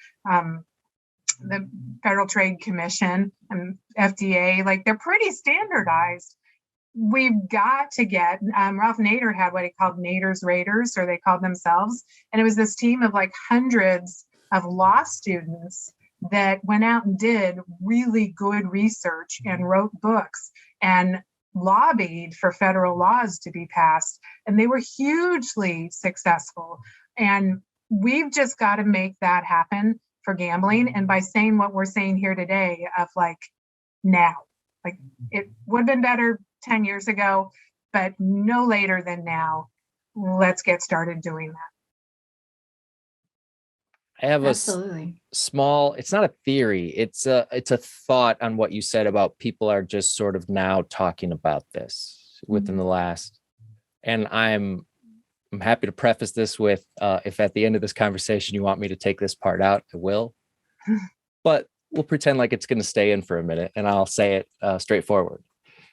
the Federal Trade Commission and FDA, like they're pretty standardized. We've got to get, Ralph Nader had what he called Nader's Raiders, or they called themselves. And it was this team of like hundreds of law students that went out and did really good research and wrote books and lobbied for federal laws to be passed. And they were hugely successful. And we've just got to make that happen for gambling. And by saying what we're saying here today, of like now, like it would have been better 10 years ago, but no later than now. Let's get started doing that. I have Absolutely. a small, it's not a theory, it's a thought on what you said about people are just sort of now talking about this within the last, and I'm happy to preface this with, if at the end of this conversation you want me to take this part out, I will, but we'll pretend like it's going to stay in for a minute, and I'll say it straightforward,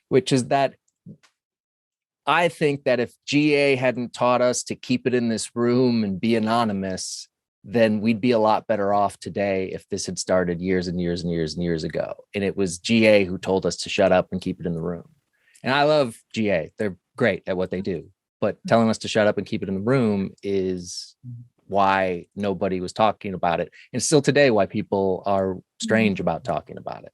which is that I think that if GA hadn't taught us to keep it in this room and be anonymous, then we'd be a lot better off today if this had started years and years and years and years ago. And it was GA who told us to shut up and keep it in the room. And I love GA. They're great at what they do. But telling us to shut up and keep it in the room is why nobody was talking about it. And still today, why people are strange about talking about it.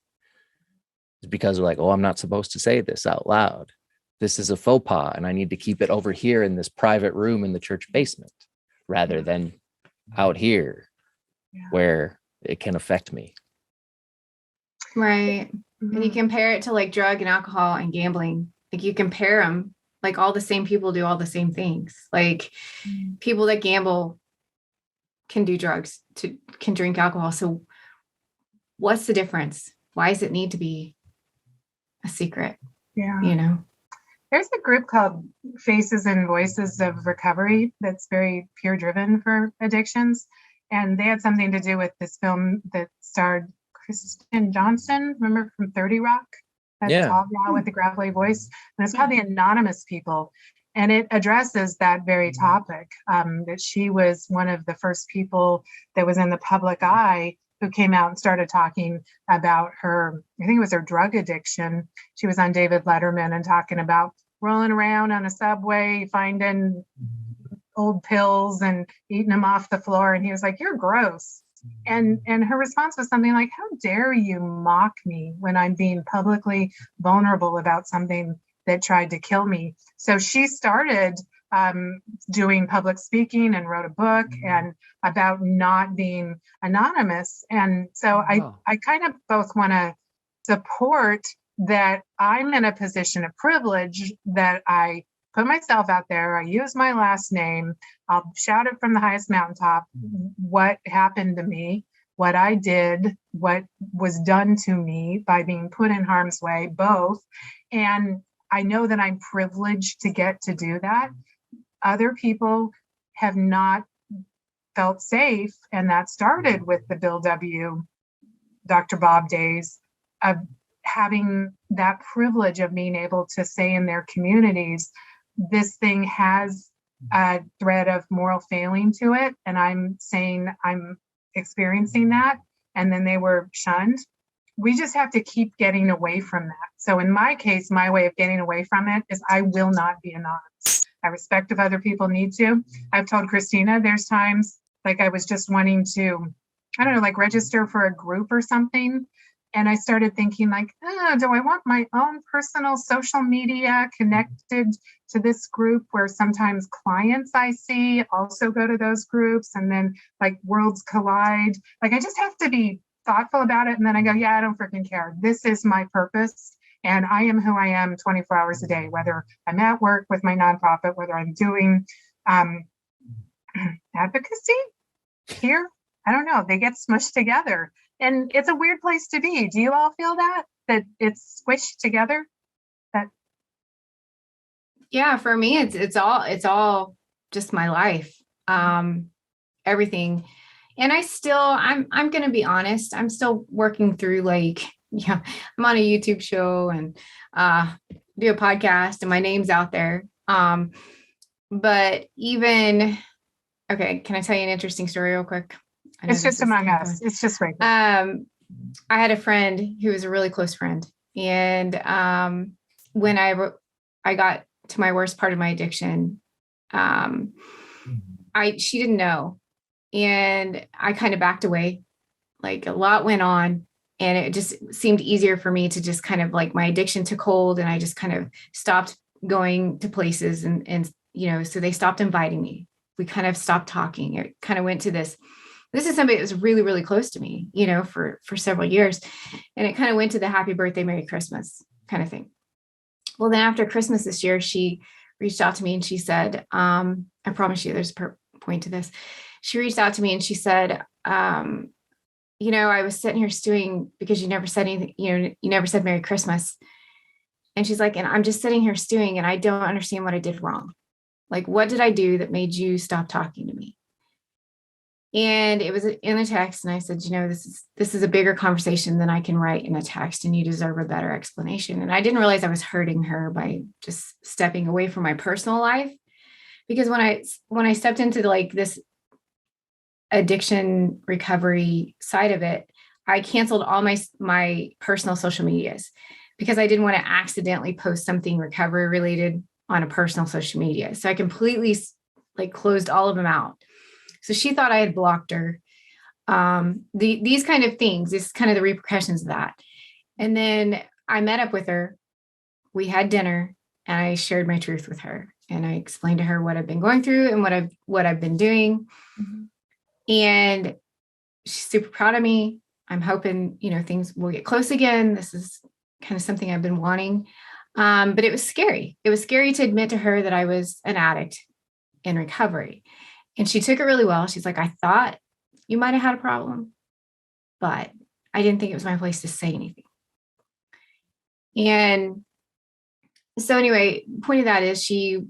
It's because they're like, oh, I'm not supposed to say this out loud. This is a faux pas, and I need to keep it over here in this private room in the church basement rather than out here where it can affect me. Right. And you compare it to like drug and alcohol and gambling. Like you compare them, like all the same people do all the same things. Like people that gamble can do drugs, can drink alcohol. So what's the difference? Why does it need to be a secret? Yeah. You know? There's a group called Faces and Voices of Recovery that's very peer driven for addictions. And they had something to do with this film that starred Kristen Johnson, remember from 30 Rock? That tall gal with the gravelly voice. And it's called The Anonymous People. And it addresses that very topic, that she was one of the first people that was in the public eye who came out and started talking about her, I think it was her drug addiction. She was on David Letterman and talking about rolling around on a subway, finding old pills and eating them off the floor. And he was like, you're gross. And her response was something like, how dare you mock me when I'm being publicly vulnerable about something that tried to kill me? So she started doing public speaking and wrote a book and about not being anonymous. And so I kind of both want to support that I'm in a position of privilege, that I put myself out there, I use my last name, I'll shout it from the highest mountaintop, what happened to me, what I did, what was done to me by being put in harm's way, both. And I know that I'm privileged to get to do that. Other people have not felt safe. And that started with the Bill W. Dr. Bob days of having that privilege of being able to say in their communities, this thing has a thread of moral failing to it. And I'm saying I'm experiencing that. And then they were shunned. We just have to keep getting away from that. So in my case, my way of getting away from it is I will not be anonymous. I respect if other people need to. I've told Christina, there's times like I was just wanting to, I don't know, like register for a group or something. And I started thinking like, do I want my own personal social media connected to this group where sometimes clients I see also go to those groups and then like worlds collide. Like I just have to be thoughtful about it. And then I go, yeah, I don't freaking care. This is my purpose. And I am who I am 24 hours a day, whether I'm at work with my nonprofit, whether I'm doing advocacy here. I don't know. They get smushed together. And it's a weird place to be. Do you all feel that it's squished together? Yeah, for me, it's all just my life, everything. And I'm going to be honest. I'm still working through like, yeah, I'm on a YouTube show and do a podcast and my name's out there. But even, okay, can I tell you an interesting story real quick? It's just among us. It's just right. I had a friend who was a really close friend. And when I got to my worst part of my addiction, she didn't know. And I kind of backed away. Like a lot went on. And it just seemed easier for me to just kind of like my addiction took hold and I just kind of stopped going to places and so they stopped inviting me. We kind of stopped talking. It kind of went to this is somebody that was really, really close to me, for several years. And it kind of went to the happy birthday, Merry Christmas kind of thing. Well, then after Christmas this year, she reached out to me and she said, I promise you there's a point to this. She reached out to me and she said, I was sitting here stewing because you never said anything, you never said Merry Christmas. And she's like, and I'm just sitting here stewing and I don't understand what I did wrong. Like, what did I do that made you stop talking to me? And it was in a text. And I said, this is a bigger conversation than I can write in a text and you deserve a better explanation. And I didn't realize I was hurting her by just stepping away from my personal life. Because when I stepped into like this addiction recovery side of it, I canceled all my personal social medias because I didn't want to accidentally post something recovery related on a personal social media. So I completely like closed all of them out. So she thought I had blocked her. These kind of things, this is kind of the repercussions of that. And then I met up with her. We had dinner and I shared my truth with her. And I explained to her what I've been going through and what I've been doing. Mm-hmm. And she's super proud of me. I'm hoping, things will get close again. This is kind of something I've been wanting. But it was scary. It was scary to admit to her that I was an addict in recovery. And she took it really well. She's like, I thought you might have had a problem, but I didn't think it was my place to say anything. And so anyway, point of that is she,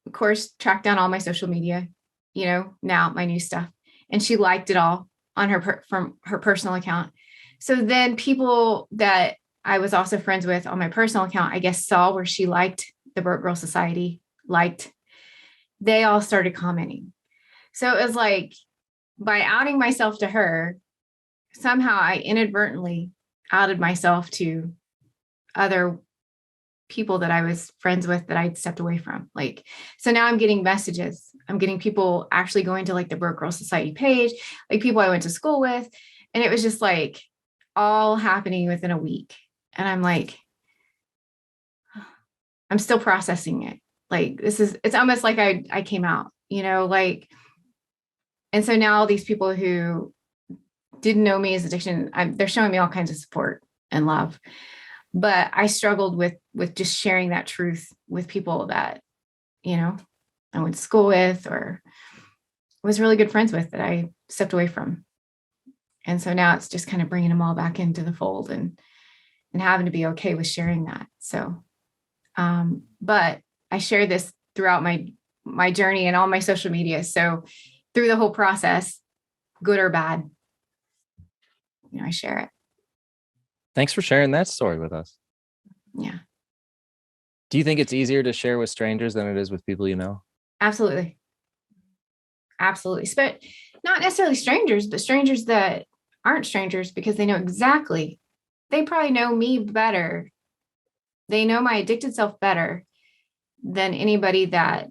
of course, tracked down all my social media, now my new stuff. And she liked it all on from her personal account. So then people that I was also friends with on my personal account, I guess, saw where she liked the Broke Girl Society, they all started commenting. So it was like by outing myself to her, somehow I inadvertently outed myself to other people that I was friends with that I'd stepped away from. So now I'm getting messages. I'm getting people actually going to like the Broke Girl Society page, like people I went to school with. And it was just like all happening within a week. And I'm like, I'm still processing it. It's almost like I came out, and so now all these people who didn't know me as addiction, they're showing me all kinds of support and love. But I struggled with just sharing that truth with people that, I went to school with or was really good friends with that I stepped away from. And so now it's just kind of bringing them all back into the fold and having to be okay with sharing that. So, but I share this throughout my journey and all my social media. So through the whole process, good or bad, I share it. Thanks for sharing that story with us. Yeah, Do you think it's easier to share with strangers than it is with people you know? absolutely. Absolutely. But not necessarily strangers, but strangers that aren't strangers, because they know exactly, they probably know me better. They know my addicted self better than anybody that,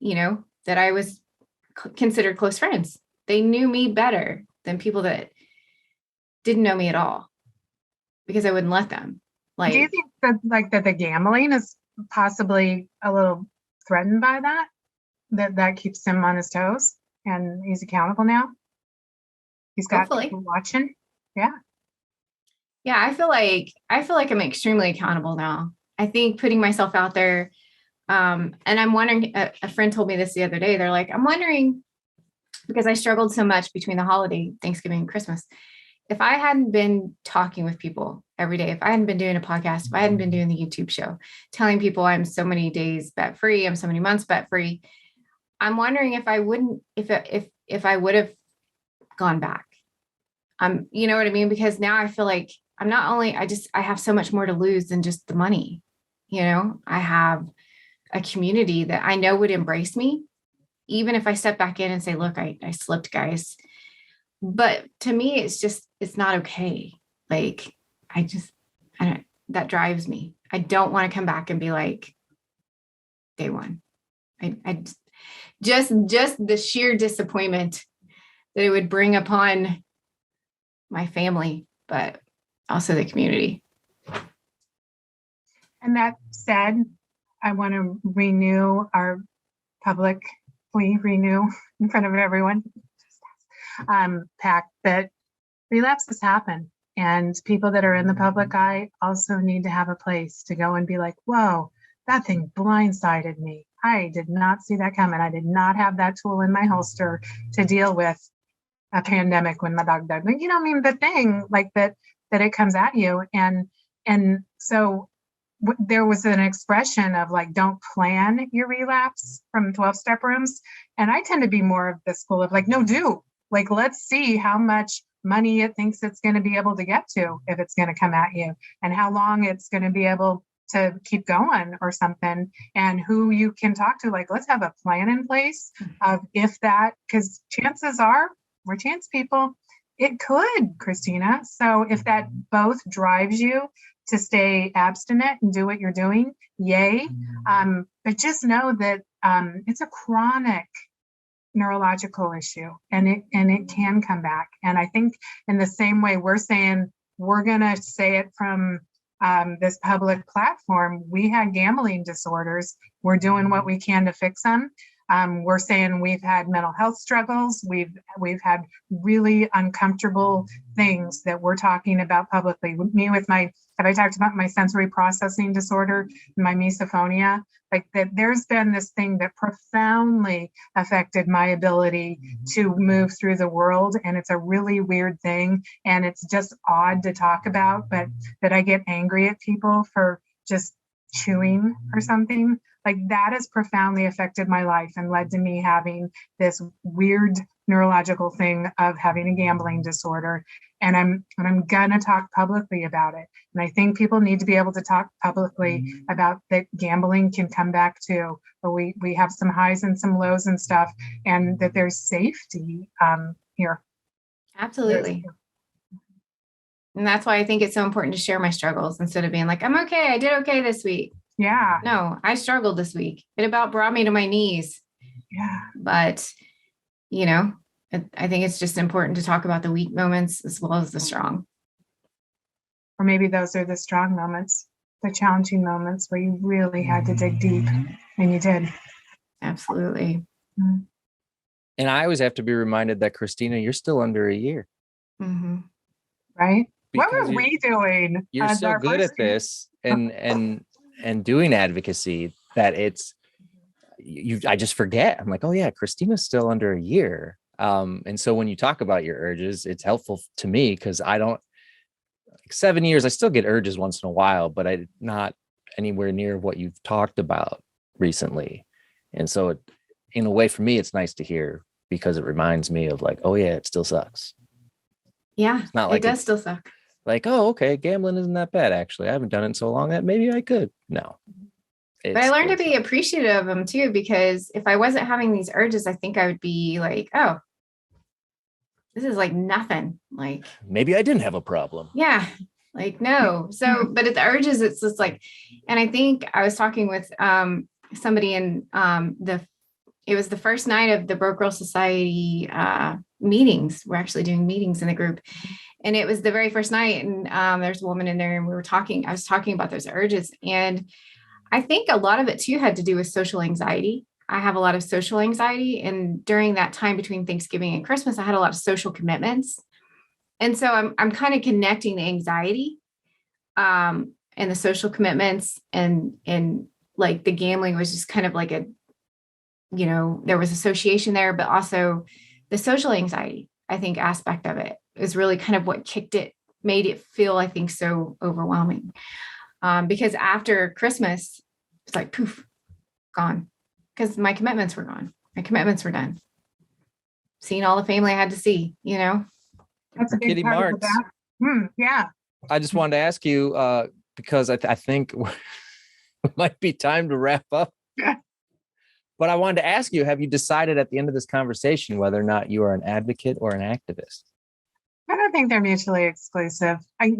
that I was considered close friends. They knew me better than people that didn't know me at all, because I wouldn't let them. Do you think that the gambling is possibly a little threatened by that keeps him on his toes and he's accountable now? He's got Hopefully. people watching. Yeah. Yeah, I feel like I'm extremely accountable now. I think putting myself out there, and I'm wondering, a friend told me this the other day. They're like, I'm wondering, because I struggled so much between the holiday, Thanksgiving and Christmas, if I hadn't been talking with people every day, if I hadn't been doing a podcast, if I hadn't been doing the YouTube show, telling people I'm so many days bet free, I'm so many months bet free, I'm wondering if I wouldn't, if I would have gone back. You know what I mean? Because now I feel like I'm not only, I have so much more to lose than just the money. I have a community that I know would embrace me, even if I step back in and say, look, I slipped, guys. But to me, it's not okay. Like, that drives me. I don't want to come back and be like day one. I just the sheer disappointment that it would bring upon my family, but also the community. And that said, I want to renew in front of everyone, pact that relapses happen. And people that are in the public eye also need to have a place to go and be like, whoa, that thing blindsided me. I did not see that coming. I did not have that tool in my holster to deal with a pandemic when my dog died. But the thing like that it comes at you. And so there was an expression of like, don't plan your relapse from 12-step rooms. And I tend to be more of the school of like, no, do. Like, let's see how much money it thinks it's going to be able to get to if it's going to come at you, and how long it's going to be able to keep going or something, and who you can talk to. Like, let's have a plan in place of if that, because chances are we're chance people. It could, Christina. So if that both drives you to stay abstinent and do what you're doing, yay. But just know that it's a chronic neurological issue, and it can come back. And I think in the same way we're saying, we're going to say it from this public platform, we had gambling disorders. We're doing what we can to fix them. We're saying we've had mental health struggles. We've had really uncomfortable things that we're talking about publicly. Have I talked about my sensory processing disorder, my misophonia? Like that, there's been this thing that profoundly affected my ability to move through the world. And it's a really weird thing. And it's just odd to talk about, but that I get angry at people for just chewing or something. Like that has profoundly affected my life and led to me having this weird neurological thing of having a gambling disorder. And I'm gonna talk publicly about it. And I think people need to be able to talk publicly about that gambling can come back too. But we have some highs and some lows and stuff, and that there's safety here. Absolutely. And that's why I think it's so important to share my struggles instead of being like, I'm okay, I did okay this week. Yeah. No, I struggled this week. It about brought me to my knees. Yeah. But, I think it's just important to talk about the weak moments as well as the strong. Or maybe those are the strong moments, the challenging moments where you really had to dig deep, and you did. Absolutely. Mm-hmm. And I always have to be reminded that, Christina, you're still under a year. Mm-hmm. Right? Because what were we doing? You're so good at this and doing advocacy that I just forget. I'm like, oh yeah, Christina's still under a year. And so when you talk about your urges, it's helpful to me because I don't, 7 years, I still get urges once in a while, but I'm not anywhere near what you've talked about recently. And so in a way, for me, it's nice to hear because it reminds me of like, oh yeah, it still sucks. Yeah, It's not like it does still suck. like, oh, okay, gambling isn't that bad. Actually, I haven't done it in so long that maybe I could. No. But I learned to be appreciative of them too, because if I wasn't having these urges, I think I would be like, oh, this is like nothing. Like, maybe I didn't have a problem. yeah, like, no. So, but the urges, it's just like, and I think I was talking with somebody in it was the first night of the Broke Girl Society meetings. We're actually doing meetings in the group. And it was the very first night. And there's a woman in there and I was talking about those urges. And I think a lot of it too had to do with social anxiety. I have a lot of social anxiety. And during that time between Thanksgiving and Christmas, I had a lot of social commitments. And so I'm kind of connecting the anxiety and the social commitments and like the gambling was just kind of like there was association there, but also the social anxiety, I think, aspect of it is really kind of what made it feel, I think, so overwhelming. Because after Christmas, it's like poof, gone. Because my commitments were gone. My commitments were done. Seeing all the family I had to see, That's a big Kitty part of Martz. that. Yeah. I just wanted to ask you, because I think it might be time to wrap up. Yeah. But I wanted to ask you, have you decided at the end of this conversation whether or not you are an advocate or an activist? I don't think they're mutually exclusive. I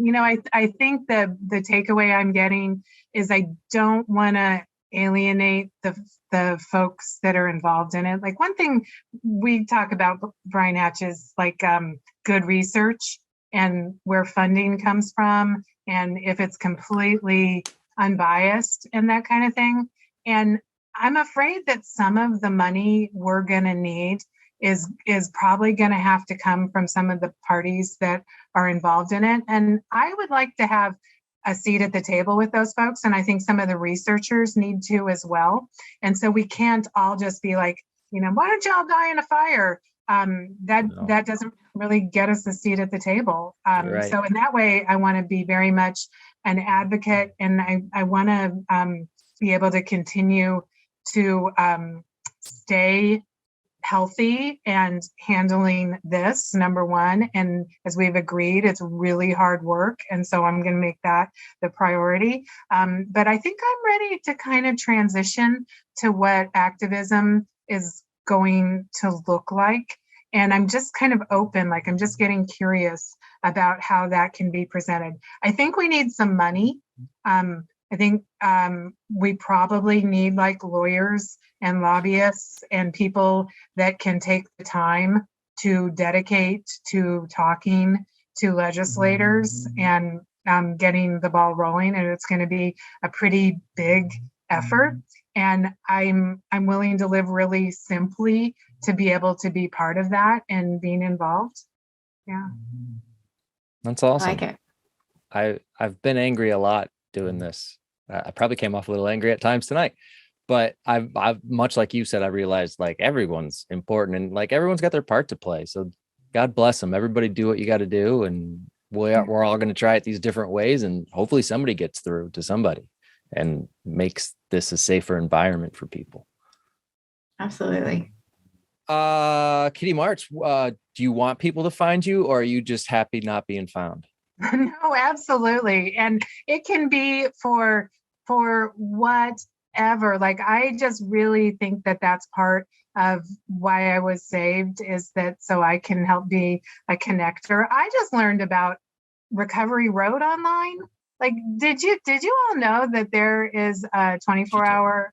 think the takeaway I'm getting is I don't want to alienate the folks that are involved in it. Like one thing we talk about, Brian Hatch, is like good research and where funding comes from, and if it's completely unbiased and that kind of thing. And I'm afraid that some of the money we're going to need is probably going to have to come from some of the parties that are involved in it. And I would like to have a seat at the table with those folks. And I think some of the researchers need to as well. And so we can't all just be like, why don't y'all die in a fire? That doesn't really get us a seat at the table. Right. So in that way, I want to be very much an advocate, and I want to be able to continue to stay healthy and handling this, number one. And as we've agreed, it's really hard work. And so I'm going to make that the priority. But I think I'm ready to kind of transition to what activism is going to look like. And I'm just kind of open, like I'm just getting curious about how that can be presented. I think we need some money. I think we probably need like lawyers and lobbyists and people that can take the time to dedicate to talking to legislators and getting the ball rolling. And it's going to be a pretty big effort. And I'm willing to live really simply to be able to be part of that and being involved. Yeah. That's awesome. I like it. I've been angry a lot doing this. I probably came off a little angry at times tonight, but I've much like you said, I realized like everyone's important and like everyone's got their part to play. So God bless them. Everybody do what you got to do. And we're all going to try it these different ways. And hopefully somebody gets through to somebody and makes this a safer environment for people. Absolutely. Kitty Martz, do you want people to find you, or are you just happy not being found? No, absolutely. And it can be for whatever. Like, I just really think that that's part of why I was saved, is that so I can help be a connector. I just learned about Recovery Road online. Like, did you all know that there is a 24-hour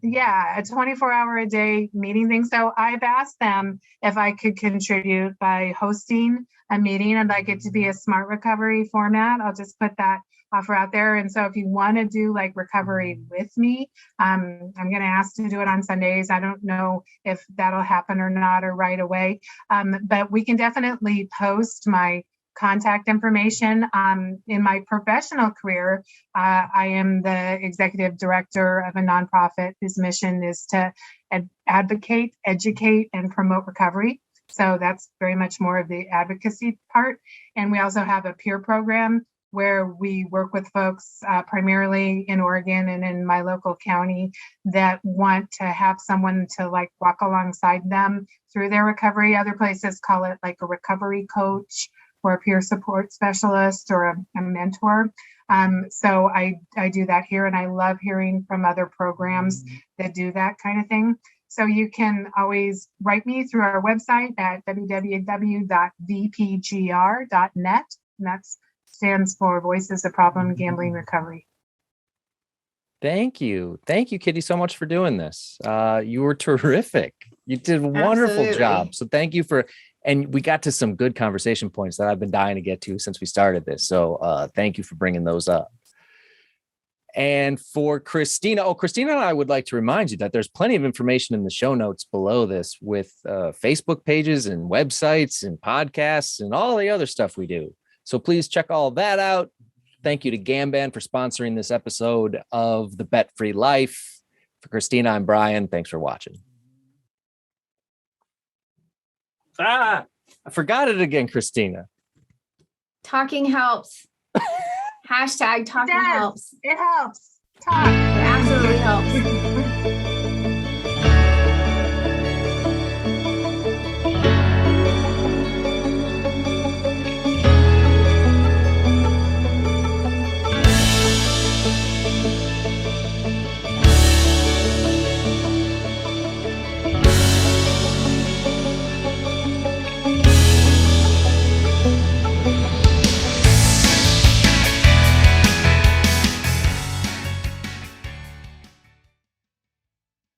a 24-hour a day meeting thing? So I've asked them if I could contribute by hosting a meeting. I'd like it to be a smart recovery format. I'll just put that offer out there. And so if you want to do like recovery with me, I'm going to ask to do it on Sundays. I don't know if that'll happen or not, or right away. But we can definitely post my contact information. In my professional career, I am the executive director of a nonprofit whose mission is to advocate, educate, and promote recovery. So that's very much more of the advocacy part. And we also have a peer program where we work with folks primarily in Oregon and in my local county that want to have someone to like walk alongside them through their recovery. Other places call it like a recovery coach or a peer support specialist or a mentor. So I do that here, and I love hearing from other programs that do that kind of thing. So you can always write me through our website at www.vpgr.net. And that stands for Voices of Problem Gambling Recovery. Thank you. Thank you, Kitty, so much for doing this. You were terrific. You did a wonderful Absolutely. job. So thank you and we got to some good conversation points that I've been dying to get to since we started this. So thank you for bringing those up. And for Christina, Christina and I would like to remind you that there's plenty of information in the show notes below this with Facebook pages and websites and podcasts and all the other stuff we do. So please check all that out. Thank you to Gamban for sponsoring this episode of The Bet Free Life. For Christina, I'm Brian. Thanks for watching. I forgot it again, Christina. Talking helps. Hashtag talking helps. It helps. Talk. It absolutely helps.